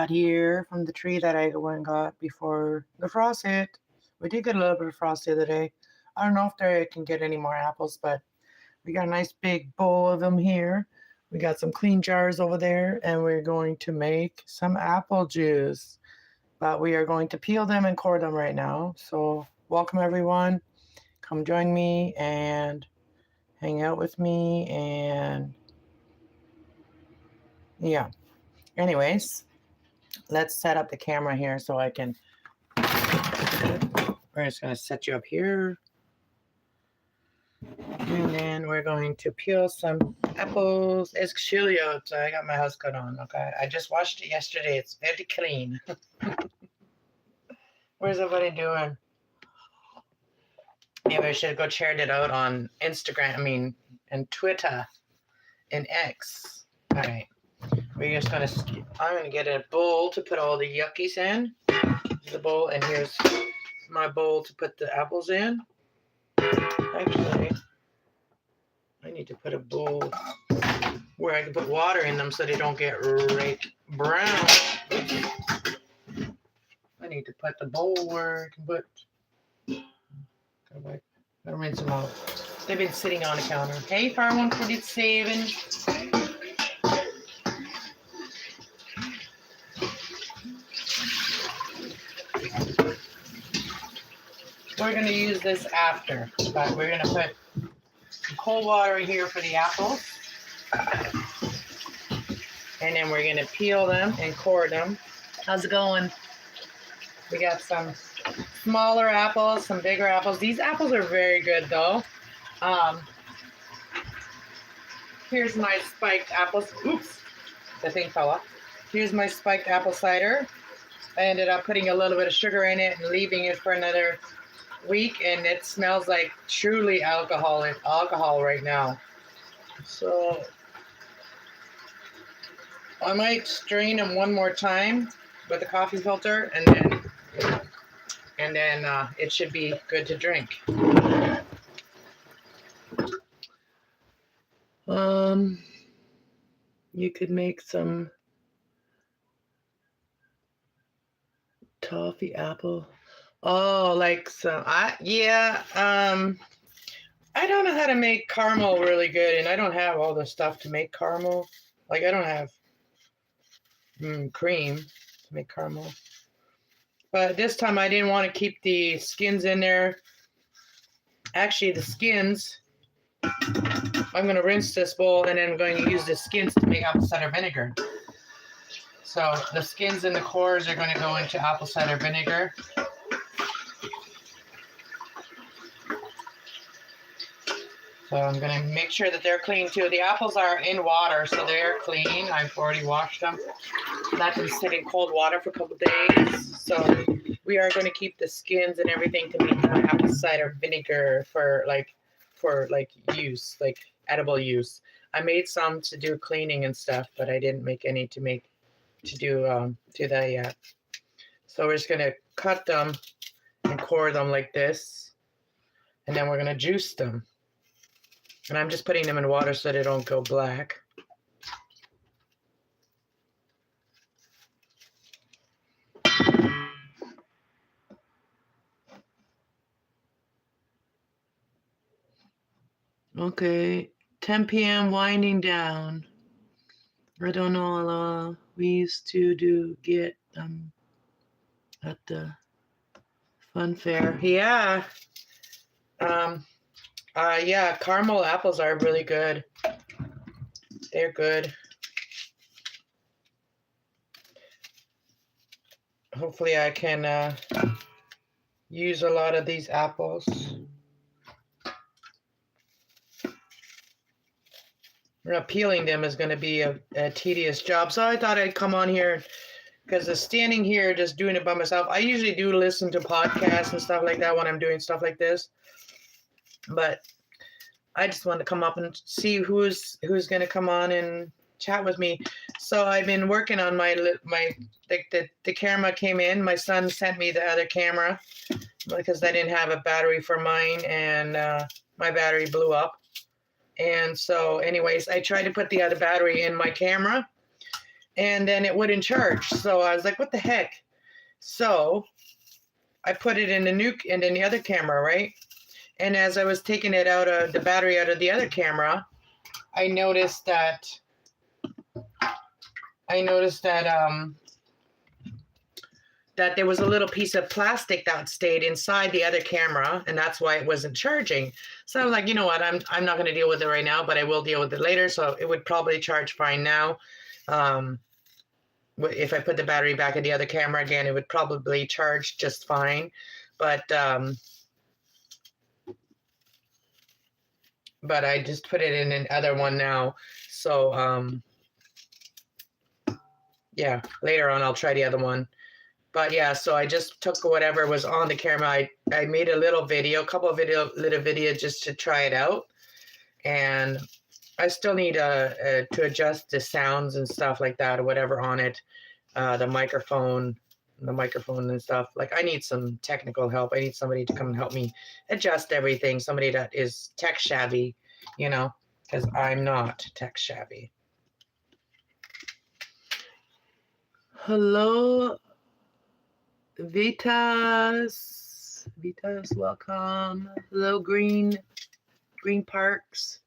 got here from the tree that I went and got before the frost hit. We did get a little bit of frost the other day. I don't know if I can get any more apples, but we got a nice big bowl of them here. We got some clean jars over there, and we're going to make some apple juice. But we are going to peel them and core them right now. So welcome everyone. Come join me and hang out with me, and yeah. Anyways, let's set up the camera here so I can. We're just going to set you up here. And then we're going to peel some apples. It's chilly out, so I got my house coat on, okay? I just washed it yesterday. It's very clean. Where's everybody doing? Maybe I should go check it out on Instagram, and Twitter and X. All right. We're just going to, I'm going to get a bowl to put all the yuckies in. The bowl, and here's my bowl to put the apples in. Actually, I need to put a bowl where I can put water in them so they don't get right brown. I need to put the bowl where I can put. Gotta rinse them out. They've been sitting on the counter. Hey, Farm 147. We're going to use this after, but we're going to put some cold water here for the apples. And then we're going to peel them and core them. How's it going? We got some smaller apples, some bigger apples. These apples are very good though. Here's my spiked apples. Oops, the thing fell off. Here's my spiked apple cider. I ended up putting a little bit of sugar in it and leaving it for another week, and it smells like truly alcohol right now. So I might strain them one more time with a coffee filter, and then it should be good to drink. You could make some toffee apple. Oh, like some, I don't know how to make caramel really good, and I don't have all the stuff to make caramel. Like, I don't have cream to make caramel. But this time I didn't want to keep the skins in there. Actually, the skins, I'm going to rinse this bowl, and then I'm going to use the skins to make apple cider vinegar. So the skins and the cores are going to go into apple cider vinegar. So I'm going to make sure that they're clean too. The apples are in water, so they're clean. I've already washed them. Let them sit in cold water for a couple days. So we are going to keep the skins and everything to make apple cider vinegar for use, like edible use. I made some to do cleaning and stuff, but I didn't make any to do that yet. So we're just going to cut them and core them like this, and then we're going to juice them. And I'm just putting them in water so they don't go black. Okay, 10 p.m. winding down. I don't know, we used to get them at the fun fair. Yeah. Yeah, caramel apples are really good. They're good. Hopefully I can use a lot of these apples. Peeling them is going to be a tedious job. So I thought I'd come on here because the standing here just doing it by myself. I usually do listen to podcasts and stuff like that when I'm doing stuff like this. But I just want to come up and see who's going to come on and chat with me. So I've been working on the camera came in. My son sent me the other camera because I didn't have a battery for mine, and my battery blew up. And so anyways, I tried to put the other battery in my camera, and then it wouldn't charge. So I was like, what the heck? So I put it in the other camera, right? And as I was taking it out of the battery out of the other camera, I noticed that that there was a little piece of plastic that stayed inside the other camera, and that's why it wasn't charging. So I was like, you know what, I'm not going to deal with it right now, but I will deal with it later. So it would probably charge fine now. If I put the battery back in the other camera again, it would probably charge just fine. But I just put it in another one now. So yeah, later on I'll try the other one. But yeah, so I just took whatever was on the camera. I made a little video, little video just to try it out. And I still need to adjust the sounds and stuff like that or whatever on it. The microphone and stuff. Like, I need some technical help. I need somebody to come and help me adjust everything. Somebody that is tech savvy, you know, because I'm not tech savvy. Hello, Vitas, welcome. Hello, Green Parks.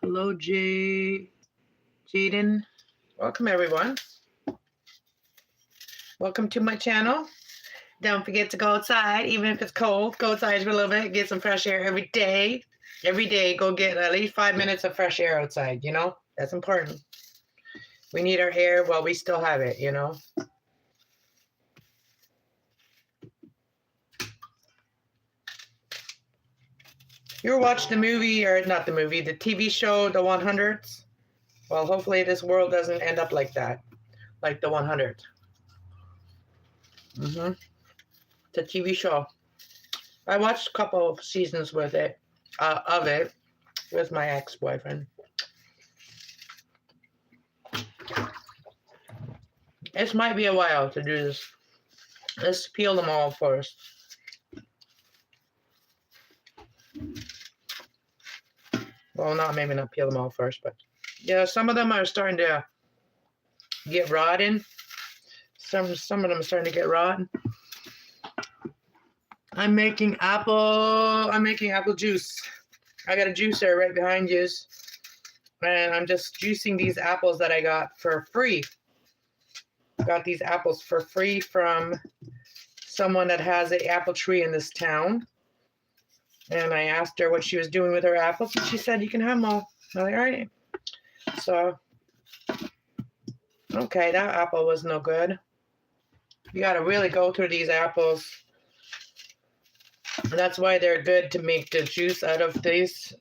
Hello, Jaden. Welcome, everyone. Welcome to my channel. Don't forget to go outside, even if it's cold. Go outside for a little bit, get some fresh air every day. Every day, go get at least 5 minutes of fresh air outside, you know? That's important. We need our air while we still have it, you know? You ever watched the movie, or not the movie, the TV show, The 100s? Well, hopefully this world doesn't end up like that, like The 100. It's a TV show. I watched a couple of seasons of it with my ex-boyfriend. This might be a while to do this. Let's peel them all first. Well, maybe not peel them all first, but yeah, some of them are starting to get rotten. Some of them are starting to get rotten. I'm making apple juice. I got a juicer right behind you, and I'm just juicing these apples that I got for free. Got these apples for free from someone that has an apple tree in this town. And I asked her what she was doing with her apples, and she said, you can have them all. I'm like, all right. So, okay, that apple was no good. You got to really go through these apples. That's why they're good to make the juice out of these.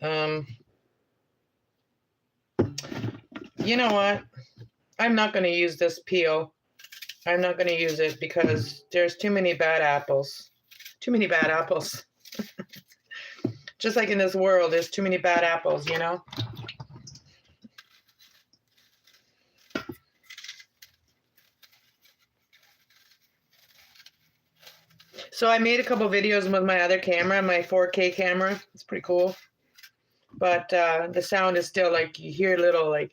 You know what? I'm not going to use this peel. I'm not going to use it because there's too many bad apples. Too many bad apples. Just like in this world, there's too many bad apples, you know? So I made a couple videos with my other camera, my 4K camera. It's pretty cool. But the sound is still like, you hear a little like,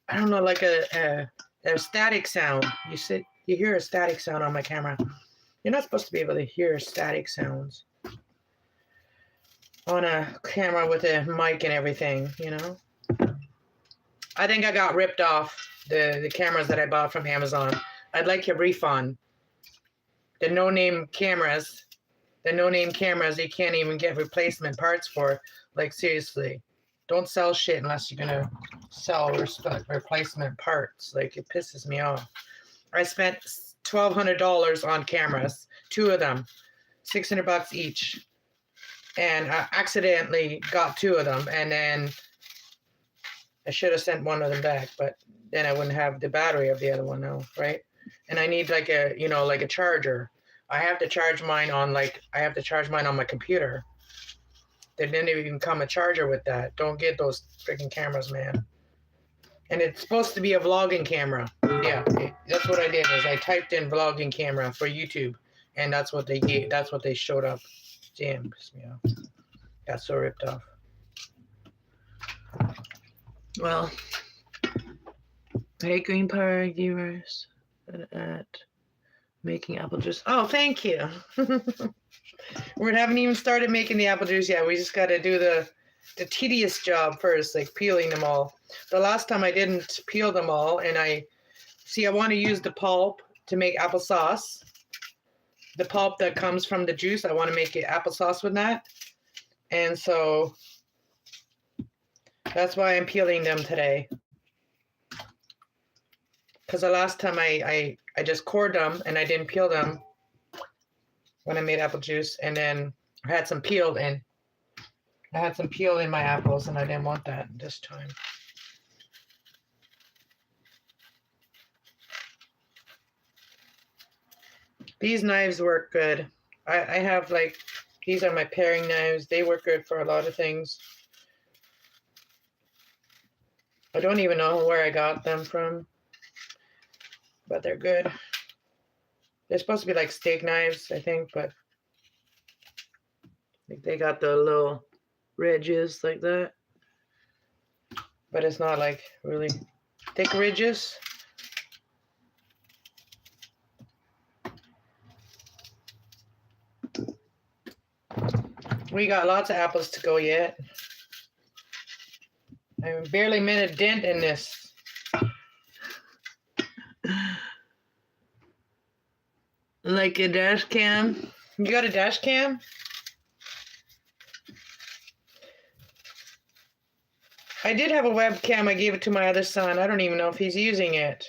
I don't know, like a static sound. You hear a static sound on my camera. You're not supposed to be able to hear static sounds on a camera with a mic and everything, you know? I think I got ripped off the cameras that I bought from Amazon. I'd like a refund. The no-name cameras you can't even get replacement parts for. Like, seriously, don't sell shit unless you're gonna sell replacement parts. Like, it pisses me off. I spent $1,200 on cameras, 2 of them, $600 each, and I accidentally got 2 of them, and then I should have sent one of them back, but then I wouldn't have the battery of the other one now, right? And I need like a charger. I have to charge mine on my computer. There didn't even come a charger with that. Don't get those freaking cameras, man. And it's supposed to be a vlogging camera. Yeah, that's what I did. Is I typed in vlogging camera for YouTube, and that's what they gave. That's what they showed up. Damn, pissed me off. Got so ripped off. Well, Hey, Green Power viewers at making apple juice. Oh, thank you. We haven't even started making the apple juice yet. We just got to do the tedious job first, like peeling them all. The last time I didn't peel them all, and I want to use the pulp to make applesauce. The pulp that comes from the juice, I want to make it applesauce with that. And so that's why I'm peeling them today. Because the last time I just cored them and I didn't peel them when I made apple juice, and then I had some peeled in. I had some peel in my apples, and I didn't want that this time. These knives work good. I have like, these are my paring knives. They work good for a lot of things. I don't even know where I got them from, but they're good. They're supposed to be like steak knives, I think, but they got the little ridges like that. But it's not like really thick ridges. We got lots of apples to go yet. I barely made a dent in this. Like a dash cam. You got a dash cam? I did have a webcam. I gave it to my other son. I don't even know if he's using it.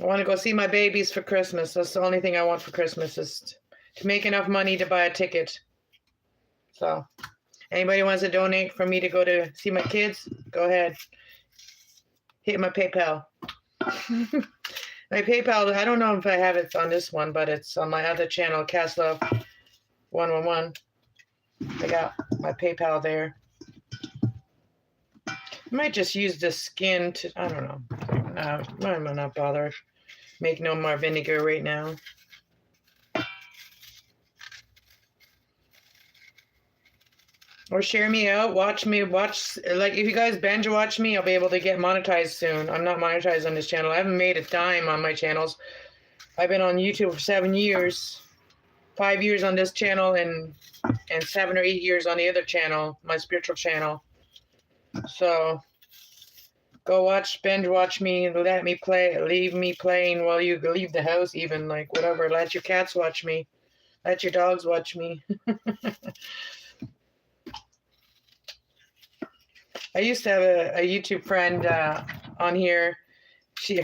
I want to go see my babies for Christmas. That's the only thing I want for Christmas, is to make enough money to buy a ticket. So, anybody wants to donate for me to go to see my kids, go ahead. Hit my PayPal. My PayPal, I don't know if I have it on this one, but it's on my other channel, kassloves 111. I got my PayPal there. I might just use the skin to, I don't know. I'm not bothered. Make no more vinegar right now. Or share me out, watch, like if you guys binge watch me, I'll be able to get monetized soon. I'm not monetized on this channel. I haven't made a dime on my channels. I've been on YouTube for 7 years, 5 years on this channel, and 7 or 8 years on the other channel, my spiritual channel. So go binge watch me, let me play, leave me playing while you leave the house, even, like whatever. Let your cats watch me, let your dogs watch me. I used to have a YouTube friend on here.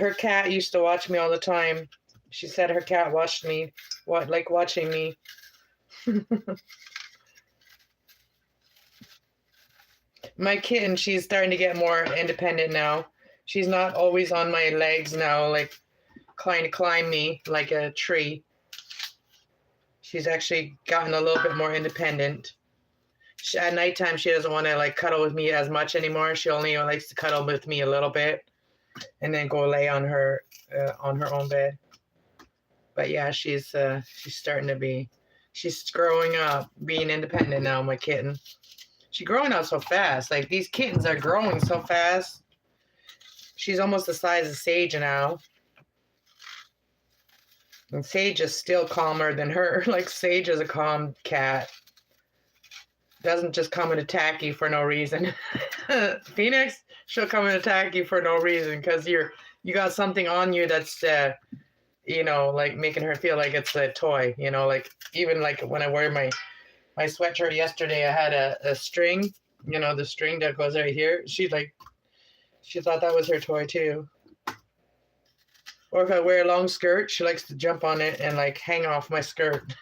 Her cat used to watch me all the time. She said her cat watched me, watching me. My kitten, she's starting to get more independent now. She's not always on my legs now, like trying to climb me like a tree. She's actually gotten a little bit more independent. At nighttime, she doesn't want to like cuddle with me as much anymore. She only likes to cuddle with me a little bit, and then go lay on her own bed. But yeah, she's starting to be, she's growing up, being independent now. My kitten, she's growing up so fast. Like these kittens are growing so fast. She's almost the size of Sage now. And Sage is still calmer than her. Like Sage is a calm cat. Doesn't just come and attack you for no reason. Phoenix, she'll come and attack you for no reason because you got something on you that's like making her feel like it's a toy. Like even like when I wear my sweatshirt yesterday, I had a string. The string that goes right here. She thought that was her toy too. Or if I wear a long skirt, she likes to jump on it and like hang off my skirt.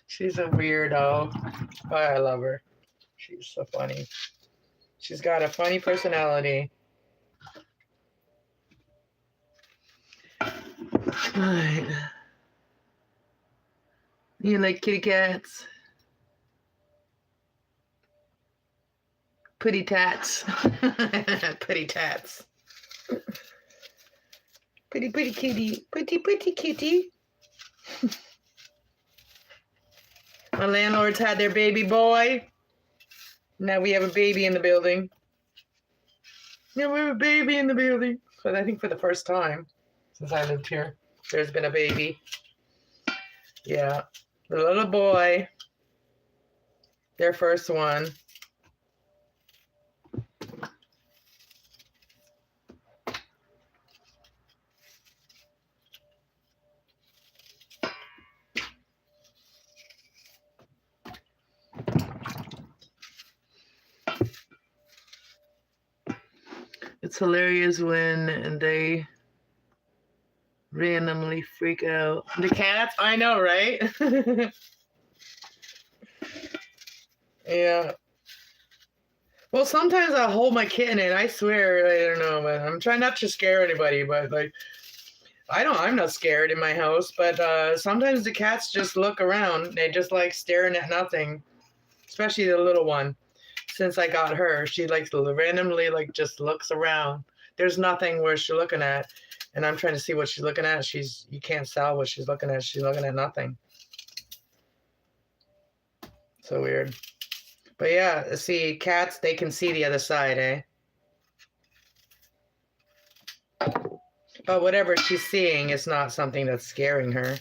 She's a weirdo. Oh, I love her. She's so funny. She's got a funny personality. Right. You like kitty cats? Pretty tats. Pretty tats. Pretty kitty. Pretty kitty. My landlords had their baby boy. Now we have a baby in the building. Yeah, we have a baby in the building. But I think for the first time since I lived here, there's been a baby. Yeah, the little boy, their first one. It's hilarious when they randomly freak out. The cats? I know, right? Yeah. Well, sometimes I'll hold my kitten and I swear, I don't know, but I'm trying not to scare anybody, but like, I'm not scared in my house, but sometimes the cats just look around. They just like staring at nothing, especially the little one. Since I got her, she like randomly like just looks around. There's nothing where she's looking at, and I'm trying to see what she's looking at. You can't tell what she's looking at. She's looking at nothing. So weird. But yeah, see, cats, they can see the other side, eh? But whatever she's seeing is not something that's scaring her.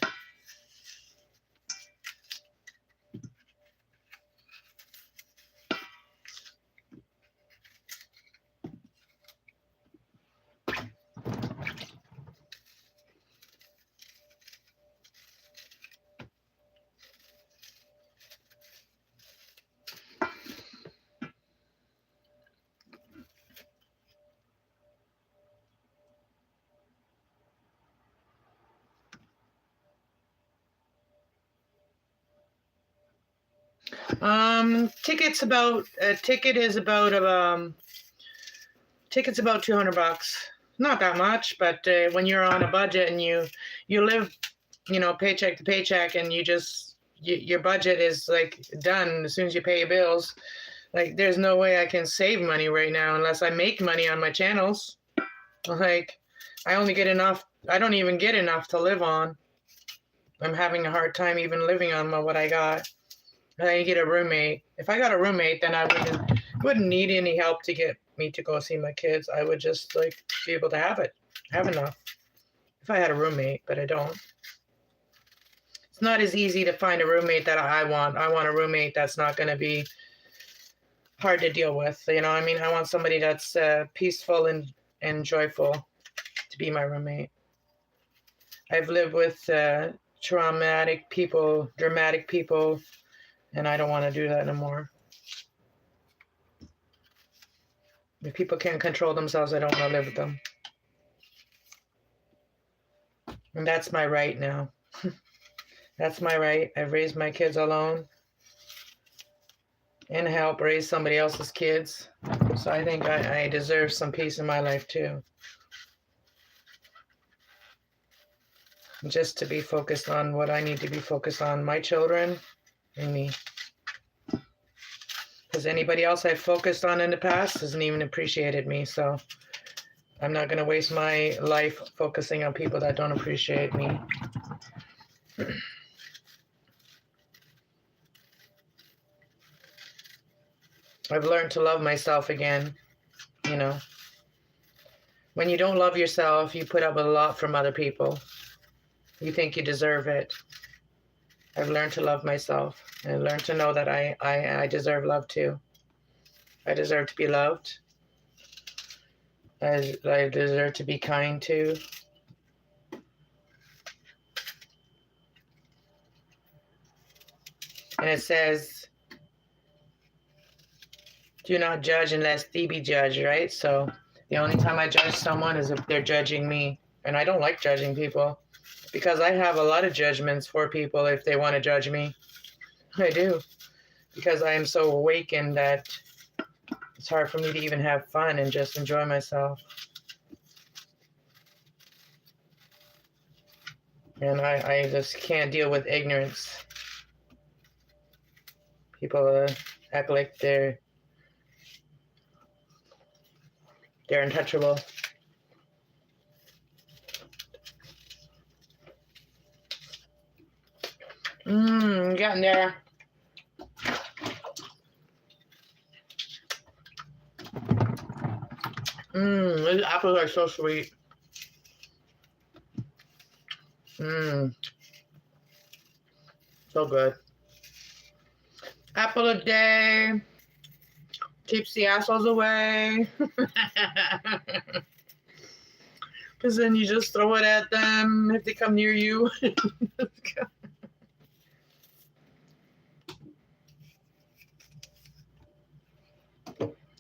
Ticket's about $200. Not that much, but when you're on a budget and you live, paycheck to paycheck, and your budget is like done as soon as you pay your bills. Like, there's no way I can save money right now unless I make money on my channels. Like, I only get enough. I don't even get enough to live on. I'm having a hard time even living on what I got. I get a roommate. If I got a roommate, then I wouldn't need any help to get me to go see my kids. I would just like be able to have enough. If I had a roommate, but I don't. It's not as easy to find a roommate that I want. I want a roommate that's not going to be hard to deal with. You know what I mean? I want somebody that's peaceful and joyful to be my roommate. I've lived with dramatic people, and I don't want to do that anymore. If people can't control themselves, I don't want to live with them. And that's my right now. That's my right. I've raised my kids alone and help raise somebody else's kids. So I think I deserve some peace in my life too. Just to be focused on what I need to be focused on, my children and me. Because anybody else I've focused on in the past hasn't even appreciated me. So I'm not going to waste my life focusing on people that don't appreciate me. I've learned to love myself again. When you don't love yourself, you put up with a lot from other people. You think you deserve it. I've learned to love myself and learned to know that I deserve love too. I deserve to be loved. I deserve to be kind too. And it says, do not judge unless thee be judged, right? So the only time I judge someone is if they're judging me. And I don't like judging people because I have a lot of judgments for people if they want to judge me. I do. Because I am so awakened that it's hard for me to even have fun and just enjoy myself. And I just can't deal with ignorance. People act like they're untouchable. Getting there. These apples are so sweet. So good. Apple a day keeps the assholes away. Because then you just throw it at them if they come near you.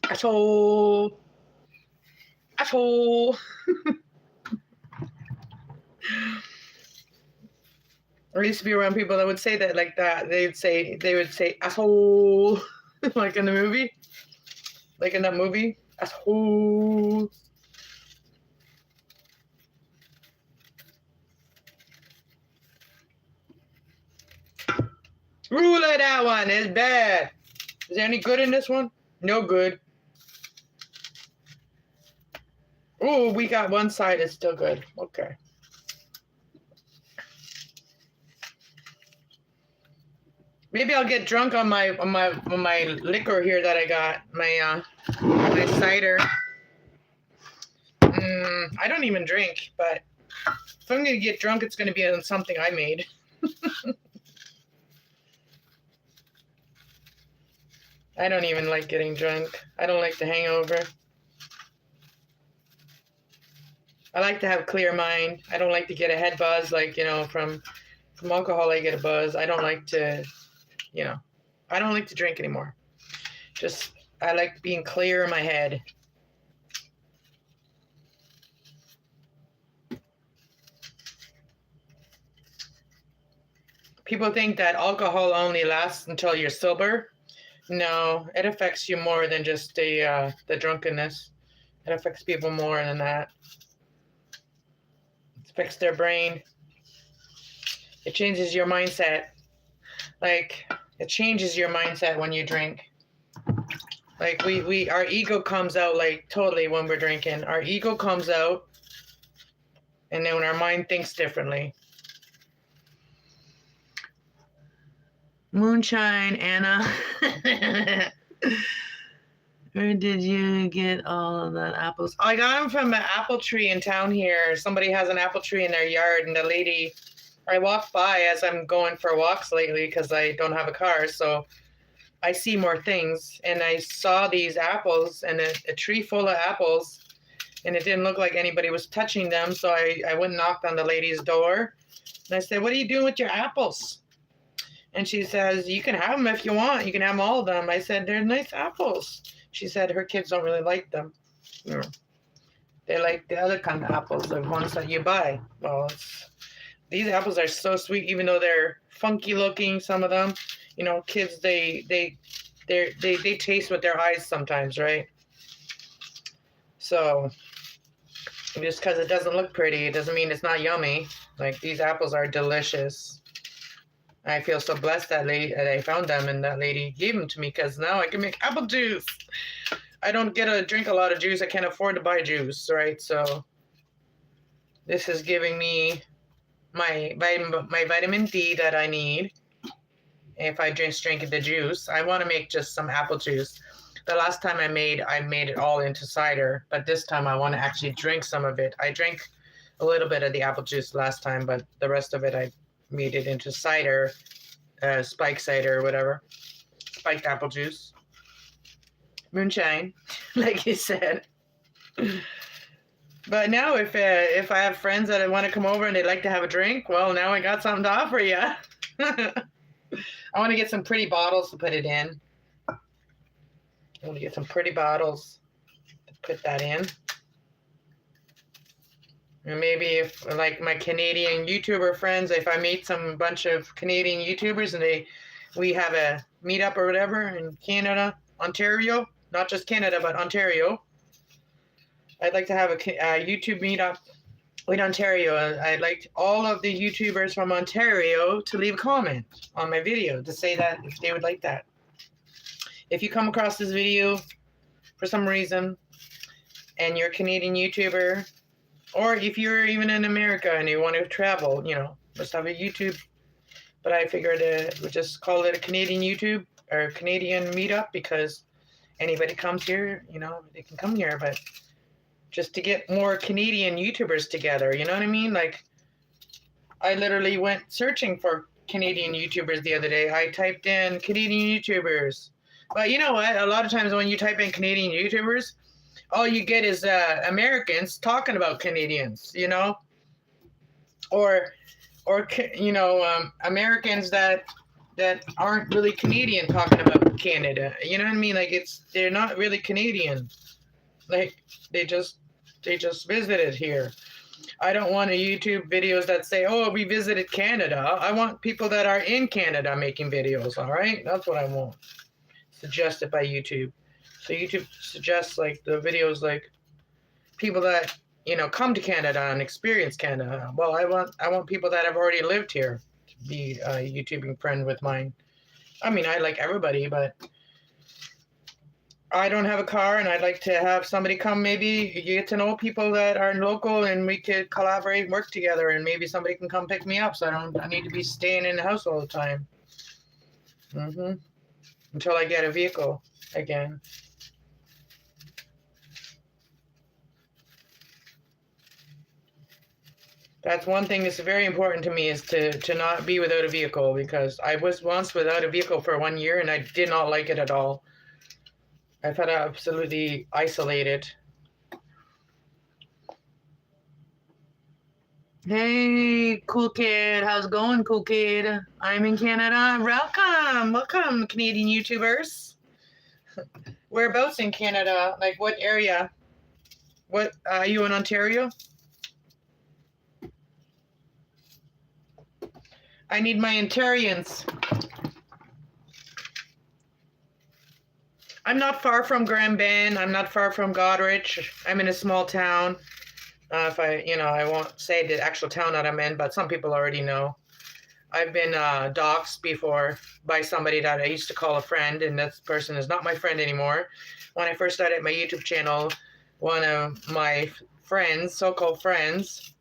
Asshole. Asshole. I used to be around people that would say that like that. They would say asshole, like in the movie, like in that movie, asshole. Rule of that one is bad. Is there any good in this one? No good. Oh, we got one side is still good. Okay. Maybe I'll get drunk on my liquor here that I got, my cider. I don't even drink, but if I'm gonna get drunk, it's gonna be on something I made. I don't even like getting drunk. I don't like the hangover. I like to have a clear mind. I don't like to get a head buzz, like, you know, from alcohol I get a buzz. I don't like to, you know, I don't like to drink anymore. Just, I like being clear in my head. People think that alcohol only lasts until you're sober. No, it affects you more than just the drunkenness. It affects people more than that. It affects their brain. It changes your mindset. Like, it changes your mindset when you drink. Like, our ego comes out, like, totally when we're drinking. Our ego comes out, and then when our mind thinks differently. Moonshine, Anna. Where did you get all of that apples? I got them from an apple tree in town here. Somebody has an apple tree in their yard, and the lady, I walk by as I'm going for walks lately because I don't have a car, so I see more things. And I saw these apples and a tree full of apples, and it didn't look like anybody was touching them, so I went and knocked on the lady's door, and I said, "What are you doing with your apples?" And she says, "You can have them if you want. You can have all of them." I said, "They're nice apples." She said her kids don't really like them. You know, they like the other kind of apples, the ones that you buy. Well, these apples are so sweet, even though they're funky looking. Some of them, you know, kids they taste with their eyes sometimes, right? So just because it doesn't look pretty, it doesn't mean it's not yummy. Like, these apples are delicious. I feel so blessed that I found them and that lady gave them to me, because now I can make apple juice. I don't get to drink a lot of juice. I can't afford to buy juice, right? So this is giving me my vitamin D that I need if I just drink the juice. I want to make just some apple juice. The last time I made it all into cider, but this time I want to actually drink some of it. I drank a little bit of the apple juice last time, but the rest of it I made it into cider, spiked cider or whatever, spiked apple juice, moonshine, like you said. But now if I have friends that want to come over and they'd like to have a drink, well, now I got something to offer you. I want to get some pretty bottles to put it in. I want to get some pretty bottles to put that in. And maybe if, like, my Canadian YouTuber friends, if I meet some bunch of Canadian YouTubers and we have a meetup or whatever in Canada, Ontario, not just Canada, but Ontario. I'd like to have a YouTube meetup in Ontario. I'd like all of the YouTubers from Ontario to leave a comment on my video to say that if they would like that. If you come across this video for some reason and you're a Canadian YouTuber, or if you're even in America and you want to travel, you know, let's have a YouTube. But I figured we'd just call it a Canadian YouTube or Canadian meetup, because anybody comes here, you know, they can come here. But just to get more Canadian YouTubers together. You know what I mean? Like, I literally went searching for Canadian YouTubers the other day. I typed in Canadian YouTubers. But you know what? A lot of times when you type in Canadian YouTubers, all you get is Americans talking about Canadians, you know? Or Americans that aren't really Canadian talking about Canada. You know what I mean? Like, they're not really Canadian. Like, they just visited here. I don't want a YouTube videos that say, "Oh, we visited Canada." I want people that are in Canada making videos. All right, that's what I want. Suggested by YouTube. So YouTube suggests like the videos like people that come to Canada and experience Canada. Well, I want people that have already lived here to be a YouTubing friend with mine. I mean, I like everybody, but I don't have a car, and I'd like to have somebody come. Maybe you get to know people that are local, and we could collaborate, work together, and maybe somebody can come pick me up, so I need to be staying in the house all the time. Until I get a vehicle again. That's one thing that's very important to me, is to not be without a vehicle, because I was once without a vehicle for 1 year, and I did not like it at all. I felt absolutely isolated. Hey, cool kid. How's it going, cool kid? I'm in Canada. Welcome, Canadian YouTubers. Whereabouts in Canada? Like, what area? What, are you in Ontario? I need my Ontarians. I'm not far from Grand Bend. I'm not far from Goderich. I'm in a small town. If I won't say the actual town that I'm in, but some people already know. I've been doxxed before by somebody that I used to call a friend, and that person is not my friend anymore. When I first started my YouTube channel, one of my friends, so-called friends,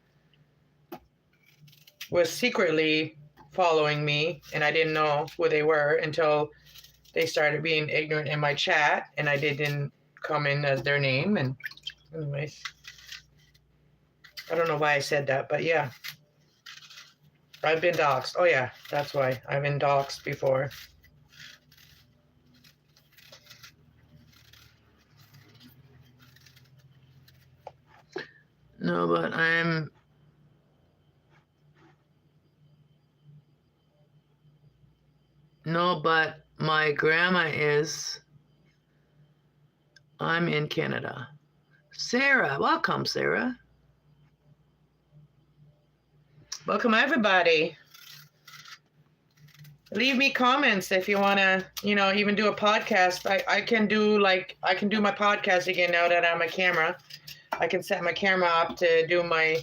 was secretly following me, and I didn't know who they were until they started being ignorant in my chat, and I didn't come in as their name. And anyways, I don't know why I said that, but yeah. I've been doxxed. Oh yeah, that's why. I've been doxxed before. No, but No, but my grandma is. I'm in Canada. Sarah, welcome, Sarah. Welcome, everybody. Leave me comments if you want to, even do a podcast. I can do my podcast again now that I'm a camera. I can set my camera up to do my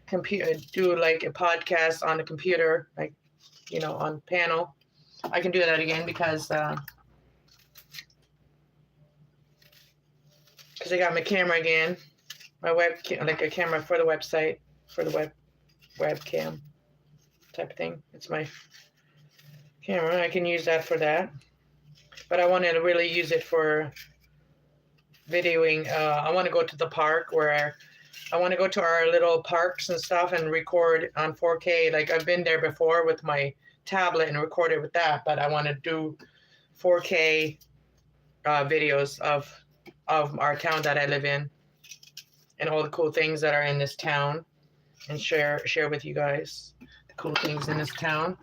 computer, do like a podcast on the computer, like, on panel. I can do that again because I got my camera again, my webcam, like a camera for the website, for the webcam type of thing. It's my camera. I can use that for that, but I wanted to really use it for videoing. I want to go to the park where I want to go to our little parks and stuff and record on 4K. Like, I've been there before with my tablet and recorded with that, but I want to do 4K videos of our town that I live in and all the cool things that are in this town, and share with you guys the cool things in this town.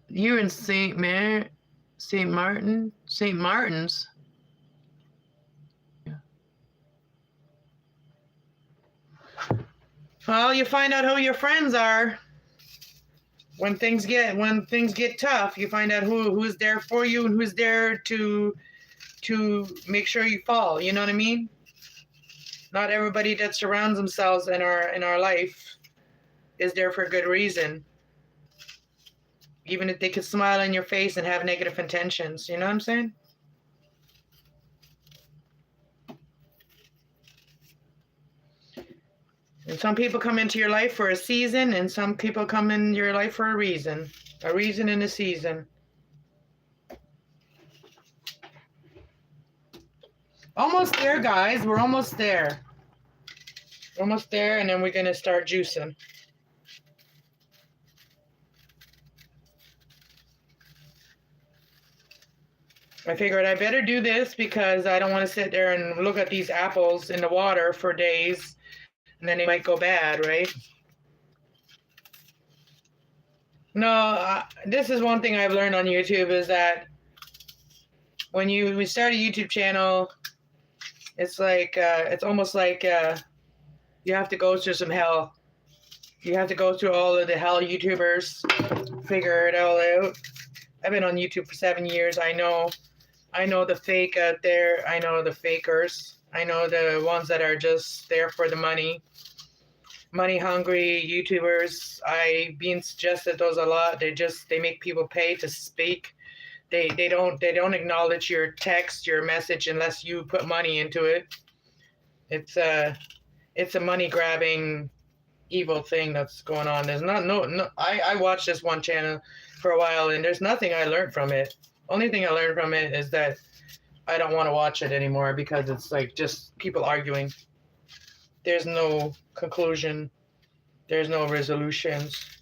You're in St. Martin's. Yeah. Well, you find out who your friends are. When things get tough, you find out who's there for you and who's there to make sure you fall. You know what I mean? Not everybody that surrounds themselves in our life is there for a good reason. Even if they could smile in your face and have negative intentions. You know what I'm saying? And some people come into your life for a season, and some people come in your life for a reason and a season. Almost there, guys. We're almost there. Almost there, and then we're going to start juicing. I figured I better do this because I don't want to sit there and look at these apples in the water for days, and then they might go bad, right? No, this is one thing I've learned on YouTube is that when we start a YouTube channel, it's like it's almost like you have to go through some hell. You have to go through all of the hell YouTubers, figure it all out. I've been on YouTube for 7 years. I know the fake out there. I know the fakers. I know the ones that are just there for the money hungry YouTubers. I've been suggested those a lot. They make people pay to speak. They don't acknowledge your text, your message unless you put money into it. It's a money grabbing evil thing that's going on. There's no I watched this one channel for a while and there's nothing I learned from it. Only thing I learned from it is that I don't want to watch it anymore because it's like just people arguing. There's no conclusion. There's no resolutions.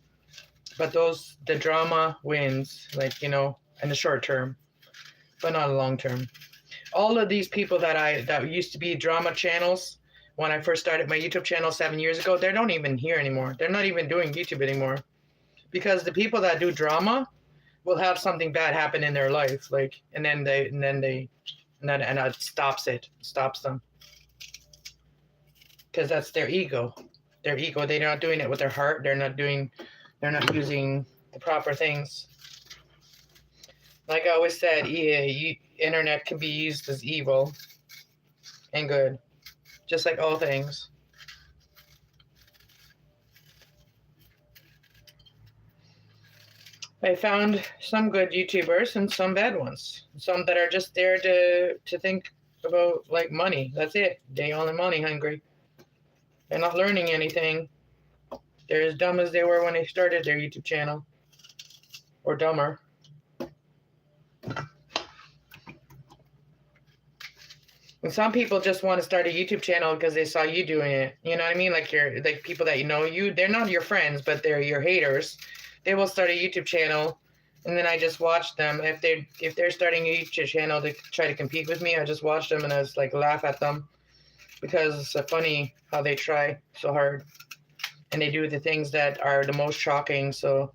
But the drama wins, like, in the short term, but not long term. All of these people that used to be drama channels when I first started my YouTube channel 7 years ago, they don't even here anymore. They're not even doing YouTube anymore. Because the people that do drama will have something bad happen in their life, like, and then that stops them. Because that's their ego. They're not doing it with their heart. They're not using the proper things. Like I always said, internet can be used as evil and good, just like all things. I found some good YouTubers and some bad ones. Some that are just there to think about, like, money. That's it. They only money hungry. They're not learning anything. They're as dumb as they were when they started their YouTube channel. Or dumber. And some people just want to start a YouTube channel because they saw you doing it. You know what I mean? Like people that they're not your friends, but they're your haters. They will start a YouTube channel, and then I just watch them. If they're starting a YouTube channel to try to compete with me, I just watch them and I just like laugh at them because it's funny how they try so hard, and they do the things that are the most shocking. So,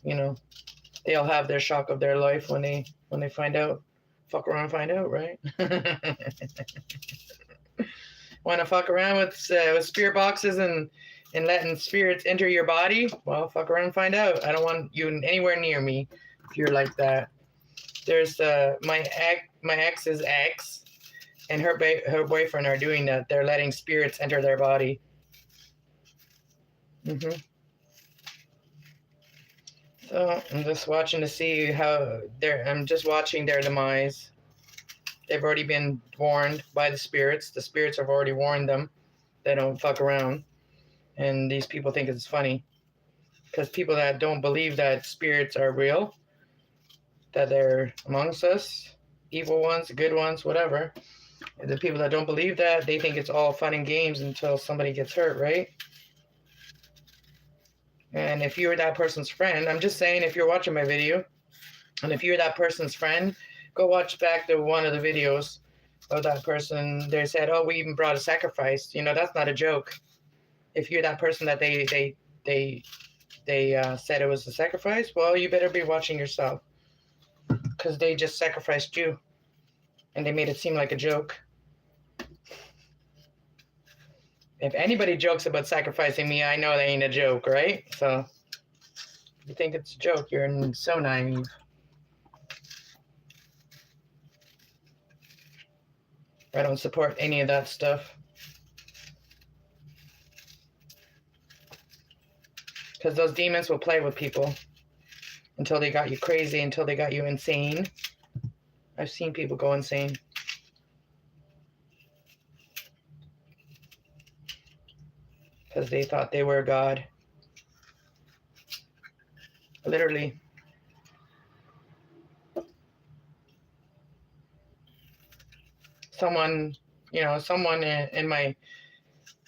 they'll have their shock of their life when they find out. Fuck around and find out, right? Want to fuck around with spirit boxes and letting spirits enter your body? Well, fuck around and find out. I don't want you anywhere near me if you're like that. There's my ex's ex and her boyfriend are doing that. They're letting spirits enter their body. So I'm just watching to see how I'm just watching their demise. They've already been warned by the spirits. The spirits have already warned them. They don't fuck around. And these people think it's funny. Because people that don't believe that spirits are real, that they're amongst us, evil ones, good ones, whatever. The people that don't believe that, they think it's all fun and games until somebody gets hurt, right? And if you're that person's friend, I'm just saying, if you're watching my video, and if you're that person's friend, go watch back one of the videos of that person. They said, "Oh, we even brought a sacrifice." That's not a joke. If you're that person that they said it was a sacrifice, well, you better be watching yourself, because they just sacrificed you, and they made it seem like a joke. If anybody jokes about sacrificing me, I know they ain't a joke, right? So, if you think it's a joke, you're so naive. I don't support any of that stuff. Because those demons will play with people until they got you crazy, until they got you insane. I've seen people go insane. Because they thought they were God. Literally. someone, someone in my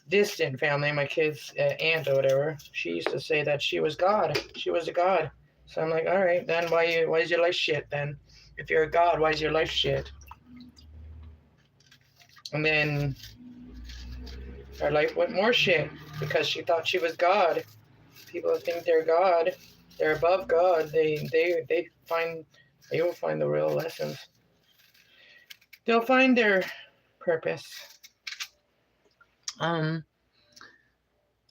distant family, my kid's aunt or whatever, she used to say that she was God. She was a God. So I'm like, all right, then why is your life shit then? If you're a God, why is your life shit? And then her life went more shit because she thought she was God. People think they're God. They're above God. They will find the real lessons. They'll find their purpose. Well,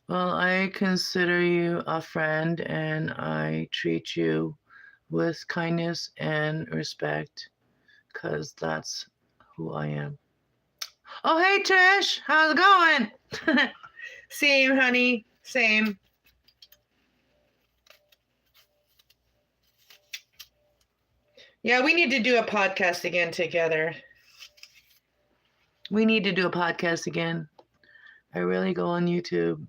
I consider you a friend, and I treat you with kindness and respect, because that's who I am. Oh, hey, Trish. How's it going? Same, honey. Same. Yeah, we need to do a podcast again together. We need to do a podcast again. I really go on YouTube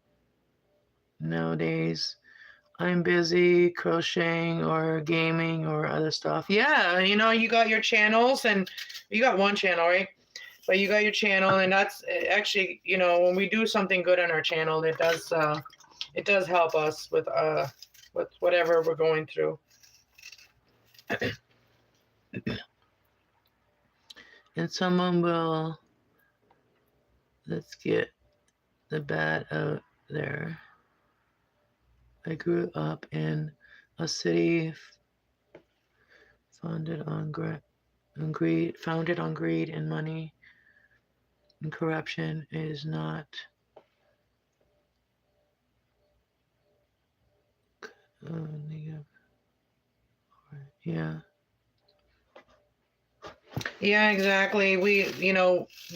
nowadays. I'm busy crocheting or gaming or other stuff. Yeah, you got your channels, and you got one channel, right? But you got your channel, and that's actually, when we do something good on our channel, it does help us with whatever we're going through. And someone will, let's get the bad out there. I grew up in a city founded on greed and money, and corruption is not yeah. Yeah, exactly.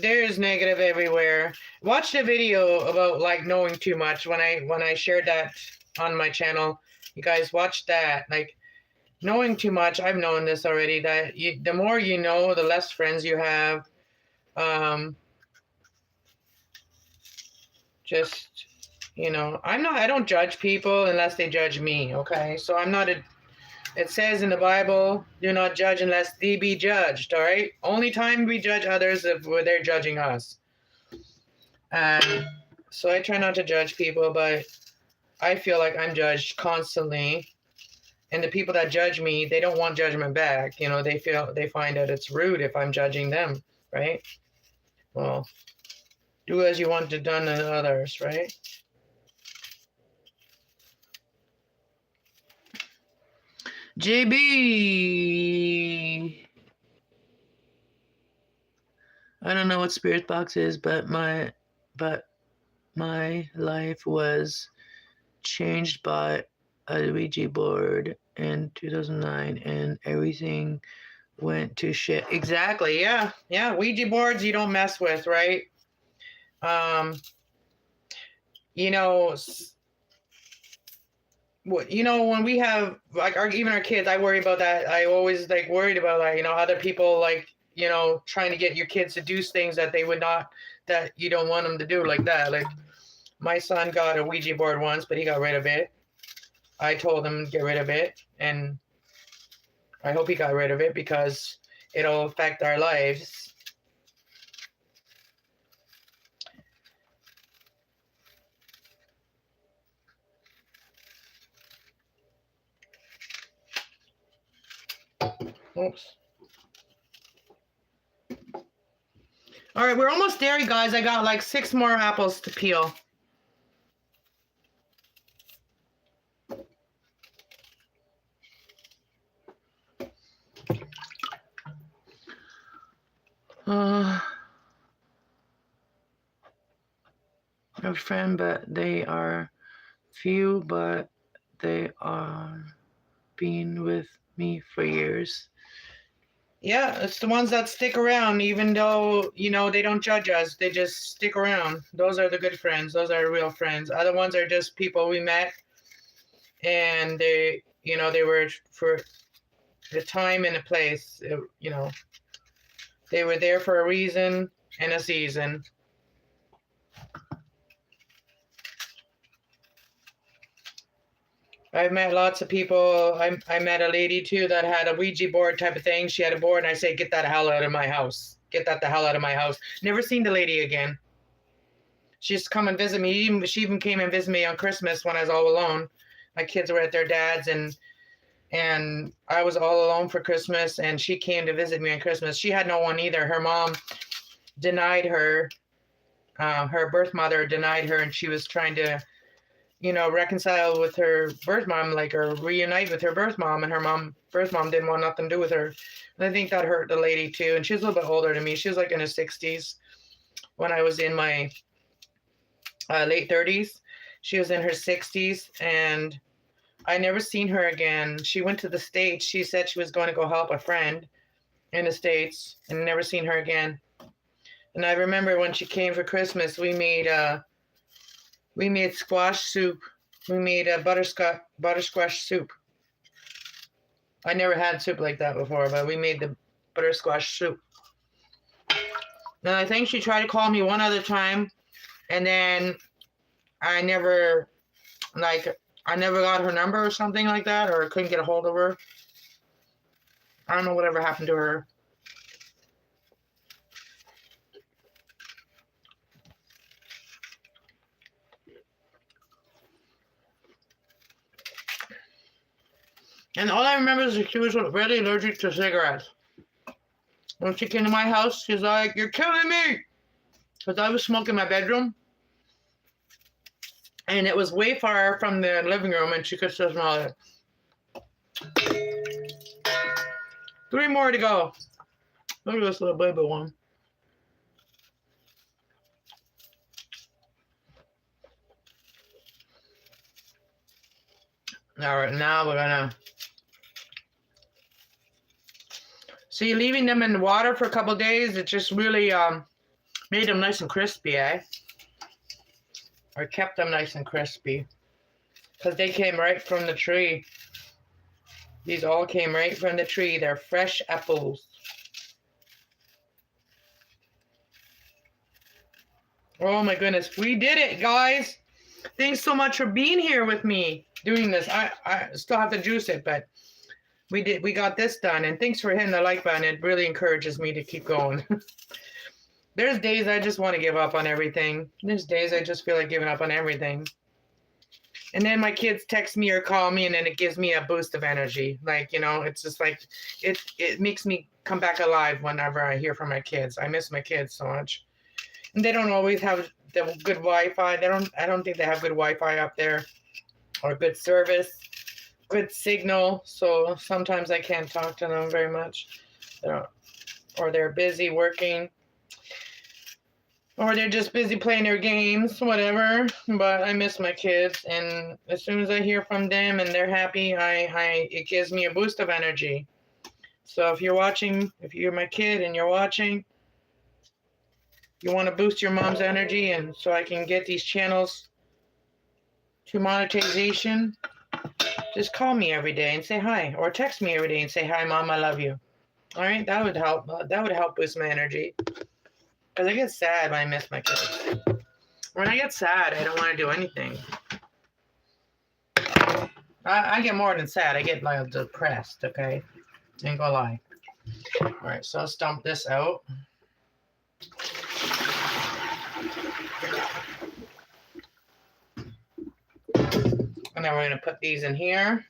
There's negative everywhere. Watch the video about like knowing too much when I shared that on my channel. You guys watch that. Like, knowing too much, I've known this already, that the more you know, the less friends you have. Just, I don't judge people unless they judge me, okay? So it says in the Bible, do not judge unless thee be judged, all right? Only time we judge others if they're judging us. So I try not to judge people, but I feel like I'm judged constantly. And the people that judge me, they don't want judgment back. They find that it's rude if I'm judging them, right? Well, do as you want to done to others, right? JB. I don't know what Spirit Box is, but my life was changed by a Ouija board in 2009, and everything went to shit. Exactly. Yeah. Ouija boards you don't mess with, right? When we have like even our kids, I worry about that. I always worried about that. Other people trying to get your kids to do things that they would not, that you don't want them to do, like that. Like, my son got a Ouija board once, but he got rid of it. I told him to get rid of it, and I hope he got rid of it because it'll affect our lives. Oops. All right, we're almost there, you guys. I got like 6 more apples to peel. I have a friend, but they are few, but they are been with me for years. Yeah, it's the ones that stick around, even though, they don't judge us. They just stick around. Those are the good friends. Those are real friends. Other ones are just people we met, and they were for the time and the place. They were there for a reason and a season. I've met lots of people. I met a lady too that had a Ouija board type of thing. She had a board, and I say, get that hell out of my house. get that the hell out of my house. Never seen the lady again. She used to come and visit me. She even came and visited me on Christmas when I was all alone. My kids were at their dad's, and I was all alone for Christmas, and she came to visit me on Christmas. She had no one either. Her mom denied her. Her birth mother denied her, and she was trying to, reconcile with her birth mom, or reunite with her birth mom, and her birth mom didn't want nothing to do with her. And I think that hurt the lady too. And she was a little bit older than me. She was like in her 60s when I was in my late 30s. She was in her 60s, and I never seen her again. She went to the States. She said she was going to go help a friend in the States, and never seen her again. And I remember when she came for Christmas, we made squash soup. We made a buttersquash soup. I never had soup like that before, but we made the buttersquash soup. And I think she tried to call me one other time, and then I never got her number or something like that, or couldn't get a hold of her. I don't know whatever happened to her. And all I remember is that she was really allergic to cigarettes. When she came to my house, she's like, "You're killing me!" Because I was smoking in my bedroom. And it was way far from the living room, and she could still smell it. 3 more to go. Look at this little baby one. All right, now we're gonna see, leaving them in the water for a couple of days. It just really made them nice and crispy, or kept them nice and crispy, because they came right from the tree. These all came right from the tree. They're fresh apples. Oh my goodness, we did it, guys. Thanks so much for being here with me doing this. I still have to juice it, but we got this done. And thanks for hitting the like button. It really encourages me to keep going. There's days I just want to give up on everything. There's days I just feel like giving up on everything. And then my kids text me or call me, and then it gives me a boost of energy. It's just like, it makes me come back alive whenever I hear from my kids. I miss my kids so much. And they don't always have the good Wi-Fi. I don't think they have good Wi-Fi up there, or good service, good signal. So sometimes I can't talk to them very much. Or they're busy working. Or they're just busy playing their games, whatever. But I miss my kids, and as soon as I hear from them and they're happy, it gives me a boost of energy. So if you're watching, if you're my kid and you're watching, you want to boost your mom's energy, and so I can get these channels to monetization, just call me every day and say hi, or text me every day and say, "Hi, Mom, I love you." All right, that would help. That would help boost my energy. Because I get sad when I miss my kids. When I get sad, I don't want to do anything. I get more than sad. I get depressed, okay? Ain't gonna lie. All right, so let's dump this out. And then we're gonna put these in here.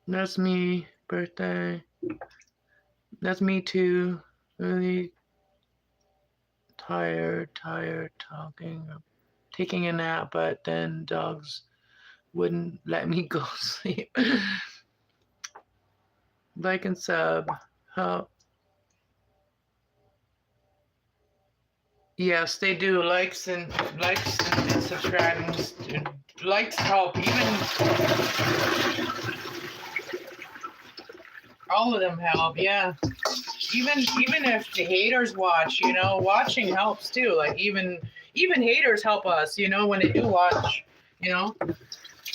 That's me, birthday. That's me too. Really tired, talking, taking a nap, but then dogs wouldn't let me go sleep. Like and sub, help. Yes, they do. Likes and subscribing. Likes help. Even all of them help. Yeah. Even if the haters watch, watching helps too. Like even haters help us, when they do watch,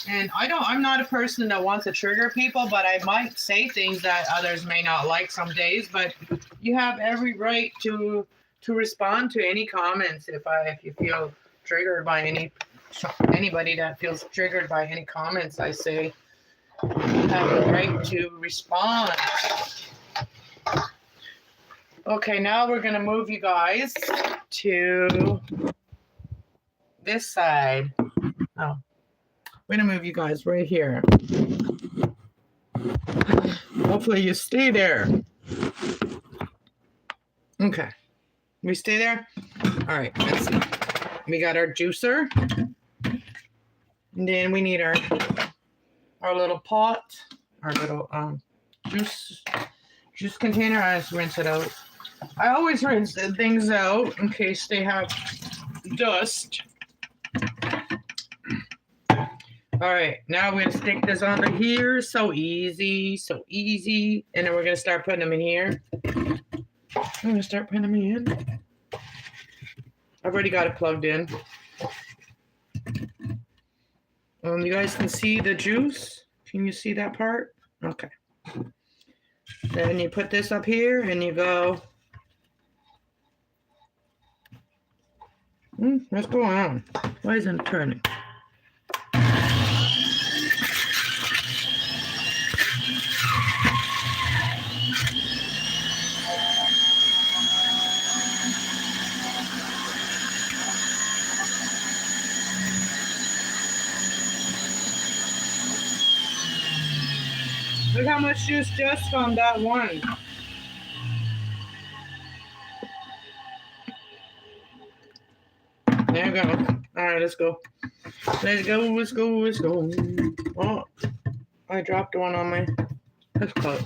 And I'm not a person that wants to trigger people, but I might say things that others may not like some days. But you have every right to respond to any comments if you feel triggered by anybody that feels triggered by any comments I say. have the right to respond. Okay, now we're going to move you guys to this side. Oh, we're going to move you guys right here. Hopefully you stay there. Okay. We stay there? All right, let's see. We got our juicer. And then we need our little pot, our little juice container. I just rinse it out. I always rinse things out in case they have dust. All right, now we're gonna stick this onto here. So easy, so easy. And then we're gonna start putting them in here. I'm gonna start putting them in. I've already got it plugged in. You guys can see the juice. Can you see that part? Okay. Then you put this up here and you go. What's going on? Why isn't it turning? Look how much juice just from that one. There you go. All right, let's go. Let's go, let's go, let's go. Oh, I dropped one on my... Let's go.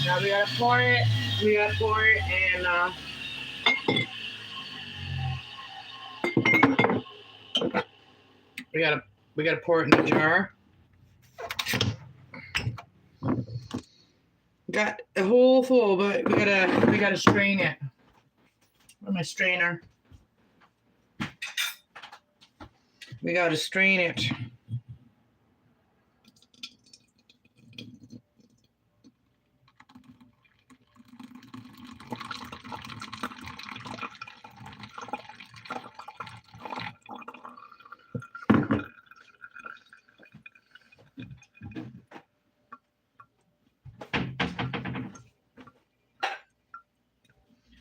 Now we gotta pour it. We gotta pour it and we gotta pour it in the jar. Got a whole full, but we gotta strain it. Where's my strainer? We gotta strain it.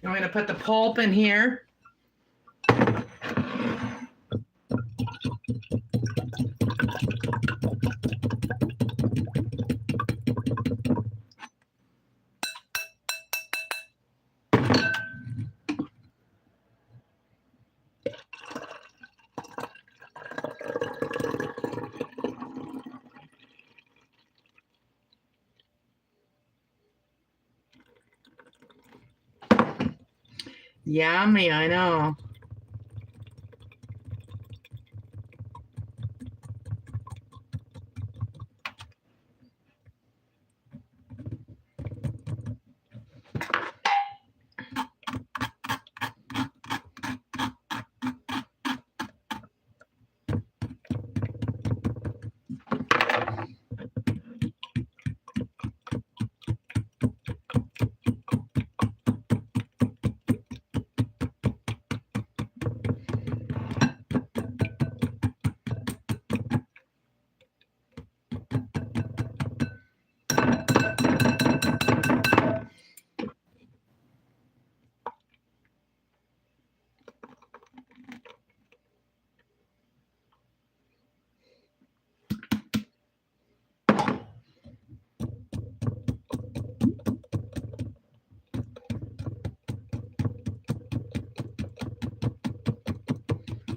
I'm going to put the pulp in here. Yummy, I know.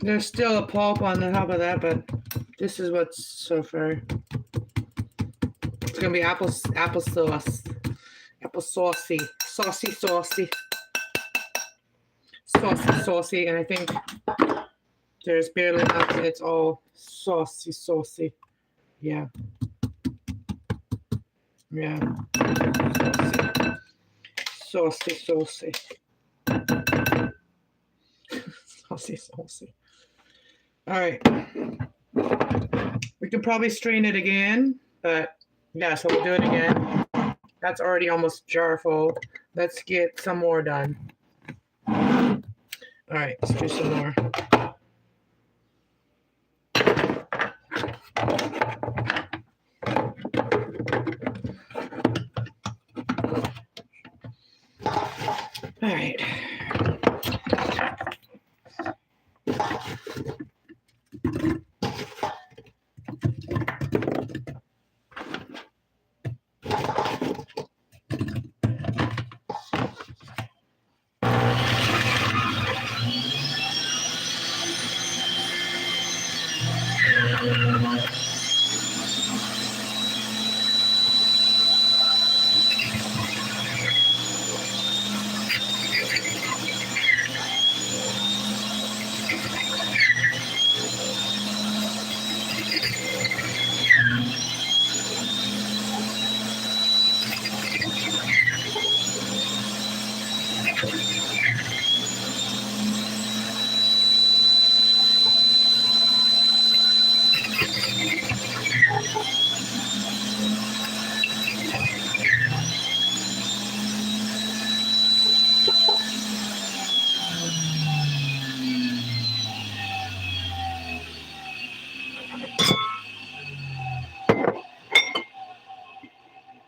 There's still a pulp on the top of that, but this is what's so far. It's gonna be apple saucy. saucy, and I think there's barely enough. It's all saucy. Yeah. Yeah. Saucy. Saucy. All right. We could probably strain it again, but yeah, so we'll do it again. That's already almost jar full. Let's get some more done. All right, let's do some more. All right.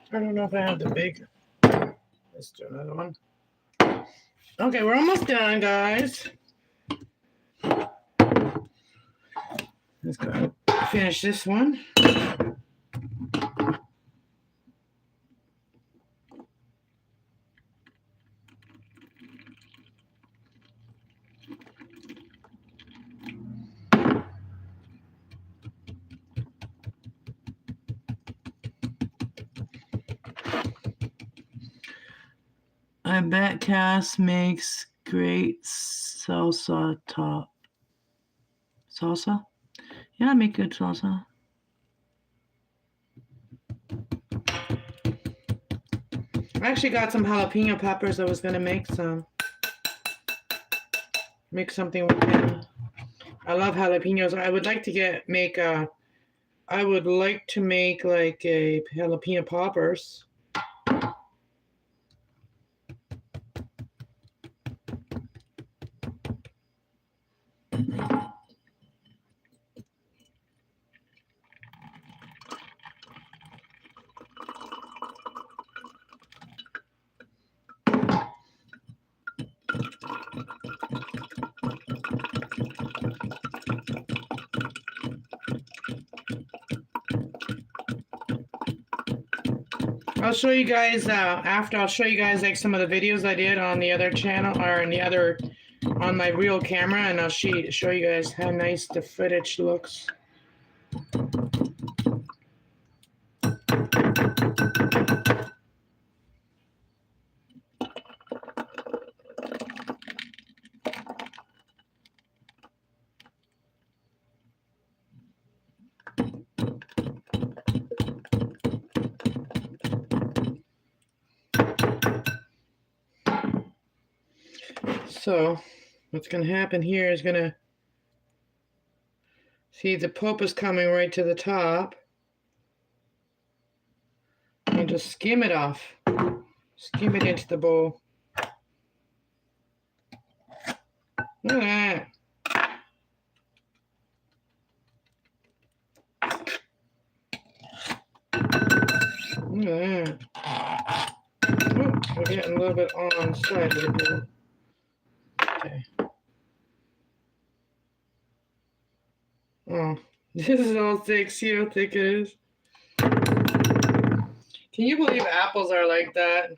I don't know if I have the big. Let's do another one. Okay, we're almost done, guys. Let's go finish this one. I bet Cass makes great salsa top. Salsa? Yeah, I make good salsa. I actually got some jalapeno peppers. I was gonna make something with them. I love jalapenos. I would like to make like a jalapeno poppers. I'll show you guys after. I'll show you guys like some of the videos I did on the other channel or on my real camera, and I'll show you guys how nice the footage looks. So what's going to happen here is see the pulp is coming right to the top. And just skim it off. Skim it into the bowl. Look at that. Look at that. Oh, we're getting a little bit on the side of the bowl. Okay. Oh, this is all thick. See how thick it is? Can you believe apples are like that?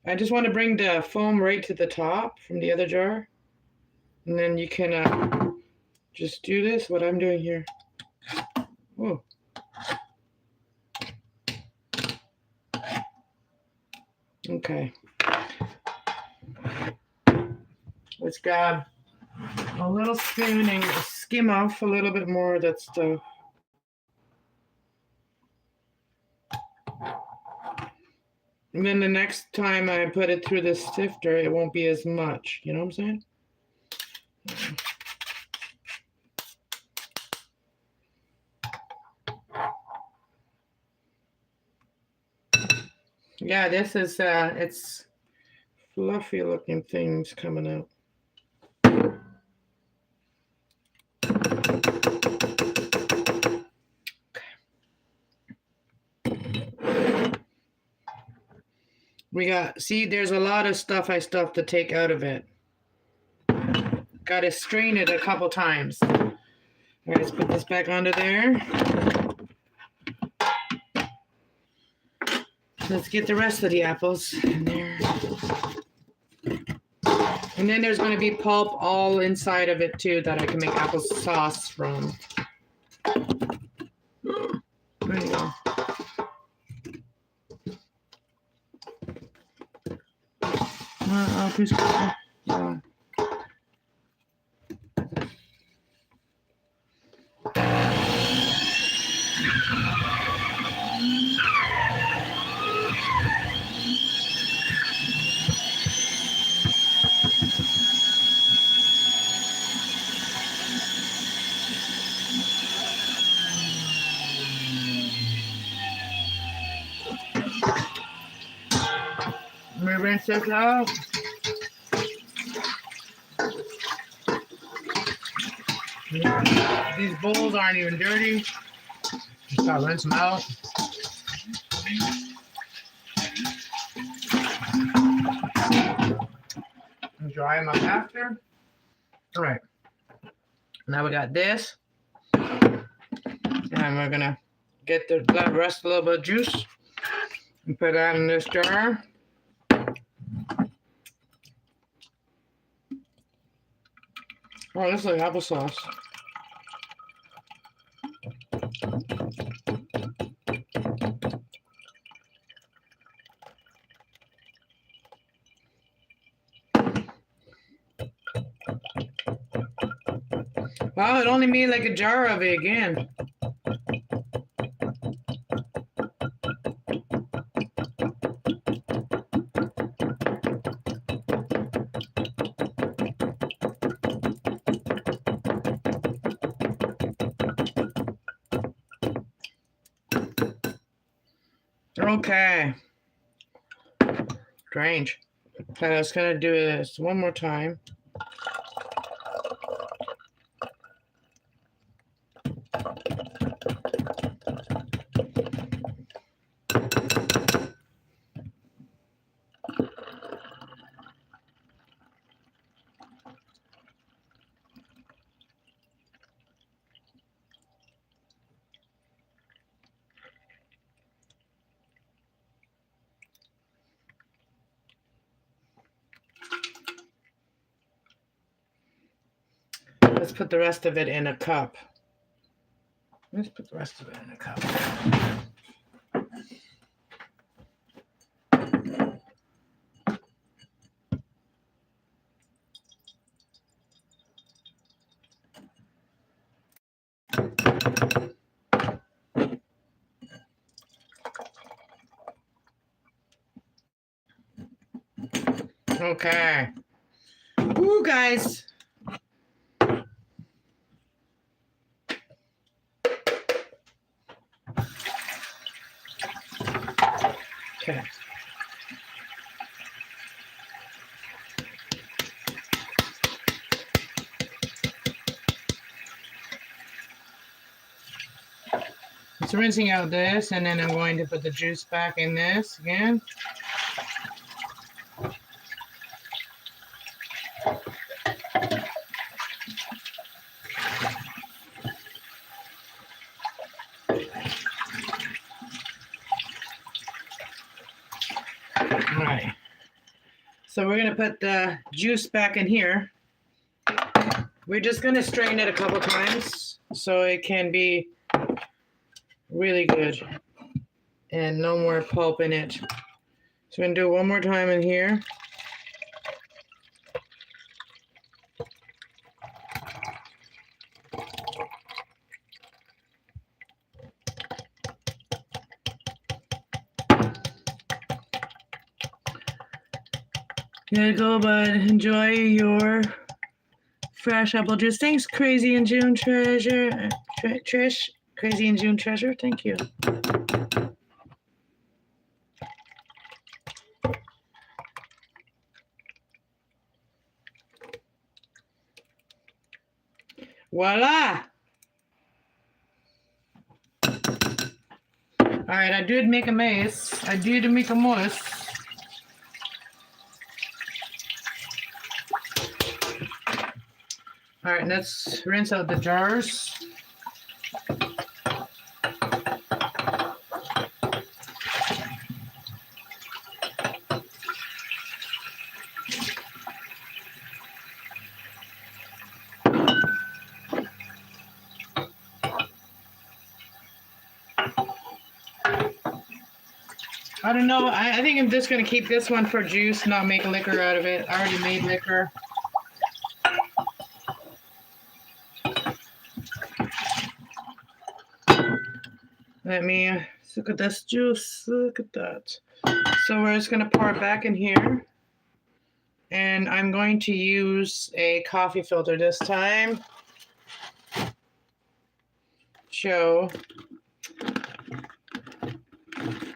I just want to bring the foam right to the top from the other jar. And then you can just do this, what I'm doing here. Oh. Okay. Let's grab a little spoon and skim off a little bit more of that stuff. And then the next time I put it through the sifter, it won't be as much. You know what I'm saying? Yeah, this is, it's fluffy looking things coming out. We got, see, there's a lot of stuff I still have to take out of it. Got to strain it a couple times. All right, let's put this back onto there. Let's get the rest of the apples in there. And then there's going to be pulp all inside of it too that I can make applesauce from. There you go. Yeah. Let me rinse this out. These bowls aren't even dirty. Just gotta rinse them out. And dry them up after. All right. Now we got this. And we're gonna get the rest a little bit of juice and put that in this jar. Oh, this is like applesauce. Wow, it only made like a jar of it again. Okay. Strange. Okay, I was gonna do this one more time. Let's put the rest of it in a cup. Let's put the rest of it in a cup. Okay. Ooh, guys. Okay. It's rinsing out this, and then I'm going to put the juice back in this again. All right. So we're going to put the juice back in here. We're just going to strain it a couple times so it can be really good and no more pulp in it. So we're going to do it one more time in here. There you go, bud. Enjoy your fresh apple juice. Thanks, Crazy in June Treasure. Trish, Crazy in June Treasure. Thank you. Voila! All right, I did make a mess. I did make a mess. All right, let's rinse out the jars. I don't know. I think I'm just going to keep this one for juice, not make liquor out of it. I already made liquor. Let me look at this juice. Look at that. So we're just going to pour it back in here. And I'm going to use a coffee filter this time. So I'm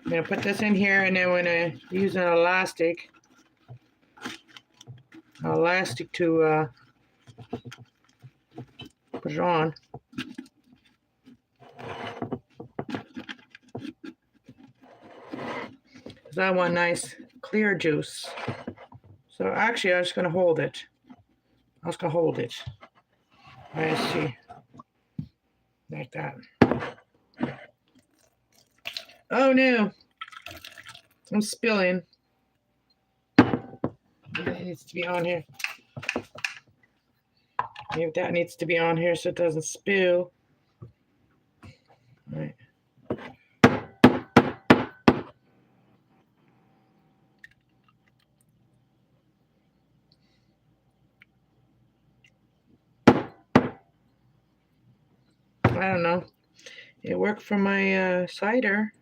going to put this in here and then we're going to use an elastic to put it on. Because I want nice clear juice. So actually I'm just going to hold it. I'm just going to hold it. Let's see. Like that. Oh no. I'm spilling. That needs to be on here. Maybe that needs to be on here so it doesn't spill. All right. I don't know. It worked for my cider.